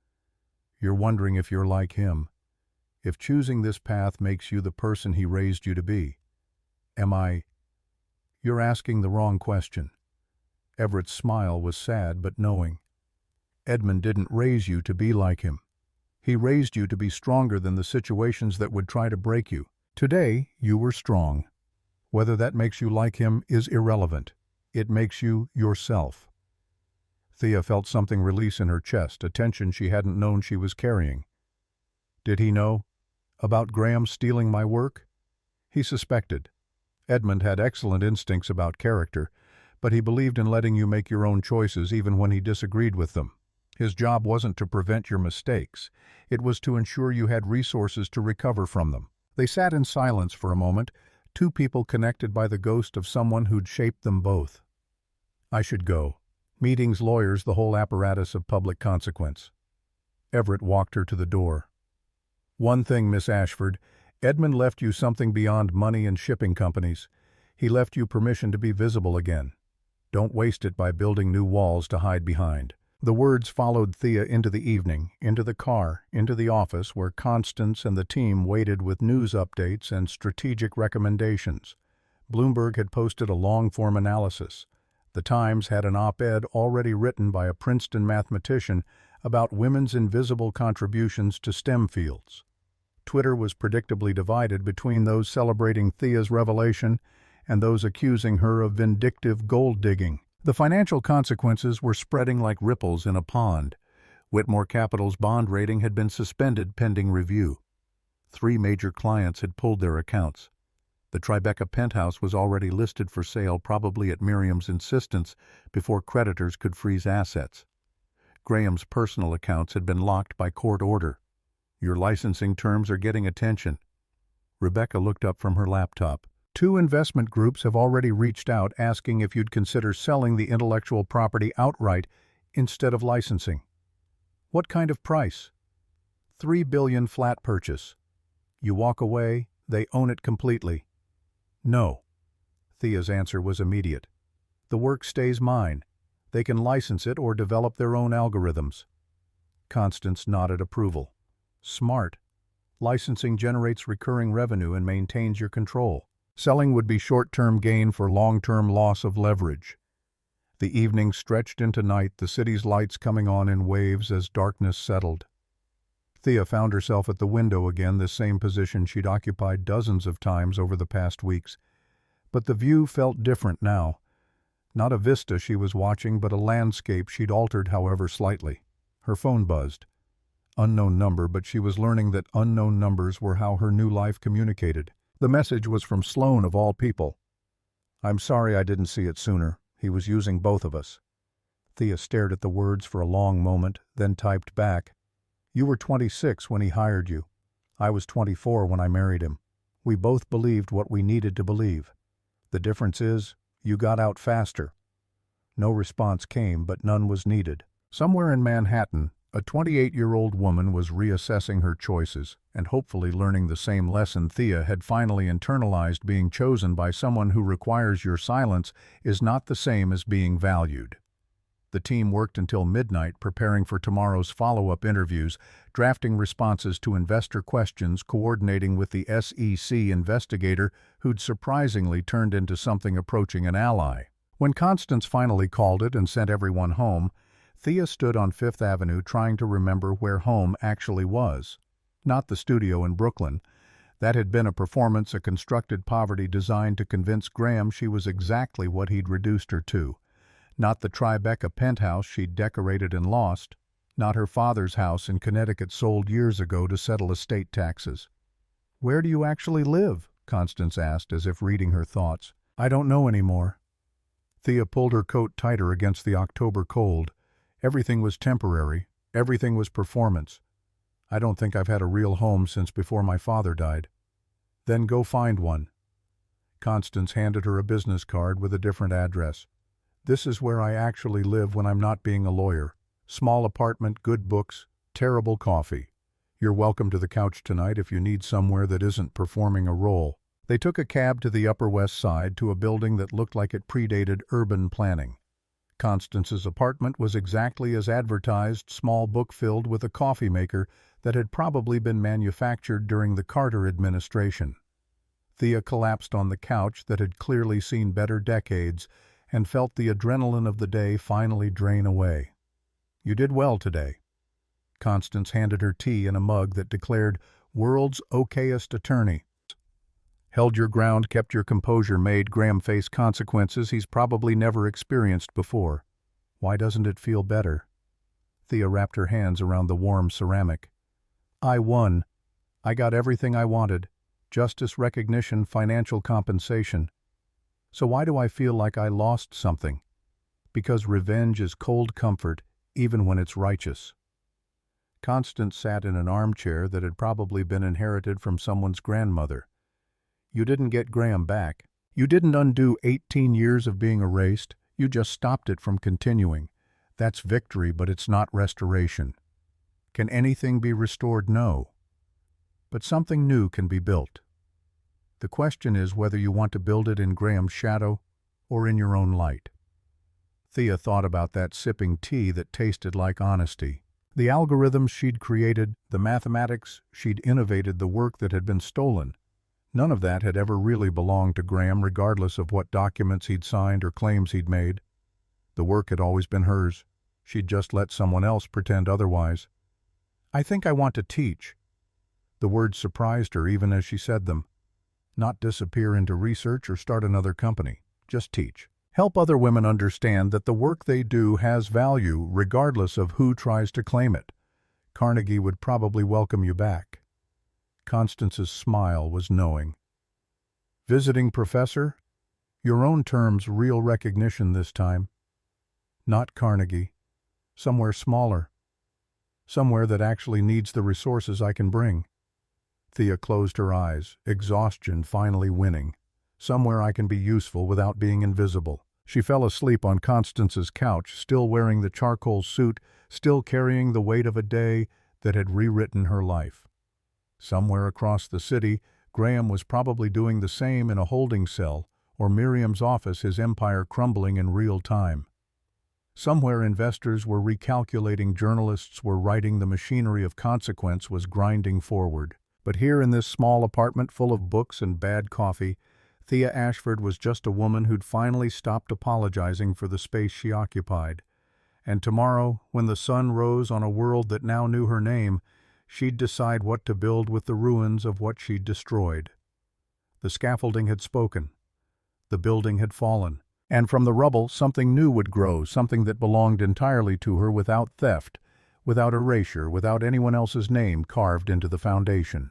"You're wondering if you're like him. If choosing this path makes you the person he raised you to be. Am I?" "You're asking the wrong question." Everett's smile was sad but knowing. "Edmund didn't raise you to be like him. He raised you to be stronger than the situations that would try to break you. Today, you were strong. Whether that makes you like him is irrelevant. It makes you yourself." Thea felt something release in her chest, a tension she hadn't known she was carrying. Did he know? About Graham stealing my work? He suspected. Edmund had excellent instincts about character, but he believed in letting you make your own choices even when he disagreed with them. His job wasn't to prevent your mistakes. It was to ensure you had resources to recover from them. They sat in silence for a moment, two people connected by the ghost of someone who'd shaped them both. "I should go. Meetings, lawyers, the whole apparatus of public consequence." Everett walked her to the door. "One thing, Miss Ashford, Edmund left you something beyond money and shipping companies. He left you permission to be visible again. Don't waste it by building new walls to hide behind." The words followed Thea into the evening, into the car, into the office where Constance and the team waited with news updates and strategic recommendations. Bloomberg had posted a long-form analysis. The Times had an op-ed already written by a Princeton mathematician about women's invisible contributions to STEM fields. Twitter was predictably divided between those celebrating Thea's revelation and those accusing her of vindictive gold-digging. The financial consequences were spreading like ripples in a pond. Whitmore Capital's bond rating had been suspended pending review. 3 major clients had pulled their accounts. The Tribeca penthouse was already listed for sale, probably at Miriam's insistence, before creditors could freeze assets. Graham's personal accounts had been locked by court order. "Your licensing terms are getting attention." Rebecca looked up from her laptop. "2 investment groups have already reached out asking if you'd consider selling the intellectual property outright instead of licensing." "What kind of price?" $3 billion flat purchase. You walk away, they own it completely." "No." Thea's answer was immediate. "The work stays mine. They can license it or develop their own algorithms." Constance nodded approval. "Smart. Licensing generates recurring revenue and maintains your control. Selling would be short-term gain for long-term loss of leverage." The evening stretched into night, the city's lights coming on in waves as darkness settled. Thea found herself at the window again, the same position she'd occupied dozens of times over the past weeks. But the view felt different now. Not a vista she was watching, but a landscape she'd altered, however slightly. Her phone buzzed. Unknown number, but she was learning that unknown numbers were how her new life communicated. The message was from Sloan, of all people. "I'm sorry I didn't see it sooner. He was using both of us." Thea stared at the words for a long moment, then typed back, "You were 26 when he hired you. I was 24 when I married him. We both believed what we needed to believe. The difference is, you got out faster." No response came, but none was needed. Somewhere in Manhattan, a 28-year-old woman was reassessing her choices and hopefully learning the same lesson Thea had finally internalized: being chosen by someone who requires your silence is not the same as being valued. The team worked until midnight preparing for tomorrow's follow-up interviews, drafting responses to investor questions, coordinating with the SEC investigator who'd surprisingly turned into something approaching an ally. When Constance finally called it and sent everyone home, Thea stood on Fifth Avenue trying to remember where home actually was. Not the studio in Brooklyn. That had been a performance, a constructed poverty designed to convince Graham she was exactly what he'd reduced her to. Not the Tribeca penthouse she'd decorated and lost. Not her father's house in Connecticut sold years ago to settle estate taxes. "Where do you actually live?" Constance asked, as if reading her thoughts. "I don't know anymore." Thea pulled her coat tighter against the October cold. Everything was temporary. Everything was performance. "I don't think I've had a real home since before my father died." "Then go find one." Constance handed her a business card with a different address. "This is where I actually live when I'm not being a lawyer. Small apartment, good books, terrible coffee. You're welcome to the couch tonight if you need somewhere that isn't performing a role." They took a cab to the Upper West Side to a building that looked like it predated urban planning. Constance's apartment was exactly as advertised, small book filled with a coffee maker that had probably been manufactured during the Carter administration. Thea collapsed on the couch that had clearly seen better decades and felt the adrenaline of the day finally drain away. "You did well today." Constance handed her tea in a mug that declared, "World's okayest attorney." "Held your ground, kept your composure, made Graham face consequences he's probably never experienced before. Why doesn't it feel better?" Thea wrapped her hands around the warm ceramic. "I won. I got everything I wanted. Justice, recognition, financial compensation. So why do I feel like I lost something? Because revenge is cold comfort, even when it's righteous." Constance sat in an armchair that had probably been inherited from someone's grandmother. "You didn't get Graham back. You didn't undo 18 years of being erased. You just stopped it from continuing. That's victory, but it's not restoration. Can anything be restored? No. But something new can be built. The question is whether you want to build it in Graham's shadow or in your own light." Thea thought about that, sipping tea that tasted like honesty. The algorithms she'd created, the mathematics she'd innovated, the work that had been stolen. None of that had ever really belonged to Graham, regardless of what documents he'd signed or claims he'd made. The work had always been hers. She'd just let someone else pretend otherwise. "I think I want to teach." The words surprised her even as she said them. Not disappear into research or start another company. Just teach. Help other women understand that the work they do has value regardless of who tries to claim it. Carnegie would probably welcome you back. Constance's smile was knowing. "Visiting professor? Your own terms, real recognition this time. Not Carnegie. Somewhere smaller. Somewhere that actually needs the resources I can bring." Thea closed her eyes, exhaustion finally winning. "Somewhere I can be useful without being invisible." She fell asleep on Constance's couch, still wearing the charcoal suit, still carrying the weight of a day that had rewritten her life. Somewhere across the city, Graham was probably doing the same in a holding cell, or Miriam's office, his empire crumbling in real time. Somewhere investors were recalculating, journalists were writing, the machinery of consequence was grinding forward. But here in this small apartment full of books and bad coffee, Thea Ashford was just a woman who'd finally stopped apologizing for the space she occupied. And tomorrow, when the sun rose on a world that now knew her name, she'd decide what to build with the ruins of what she'd destroyed. The scaffolding had spoken. The building had fallen. And from the rubble, something new would grow, something that belonged entirely to her, without theft, without erasure, without anyone else's name carved into the foundation.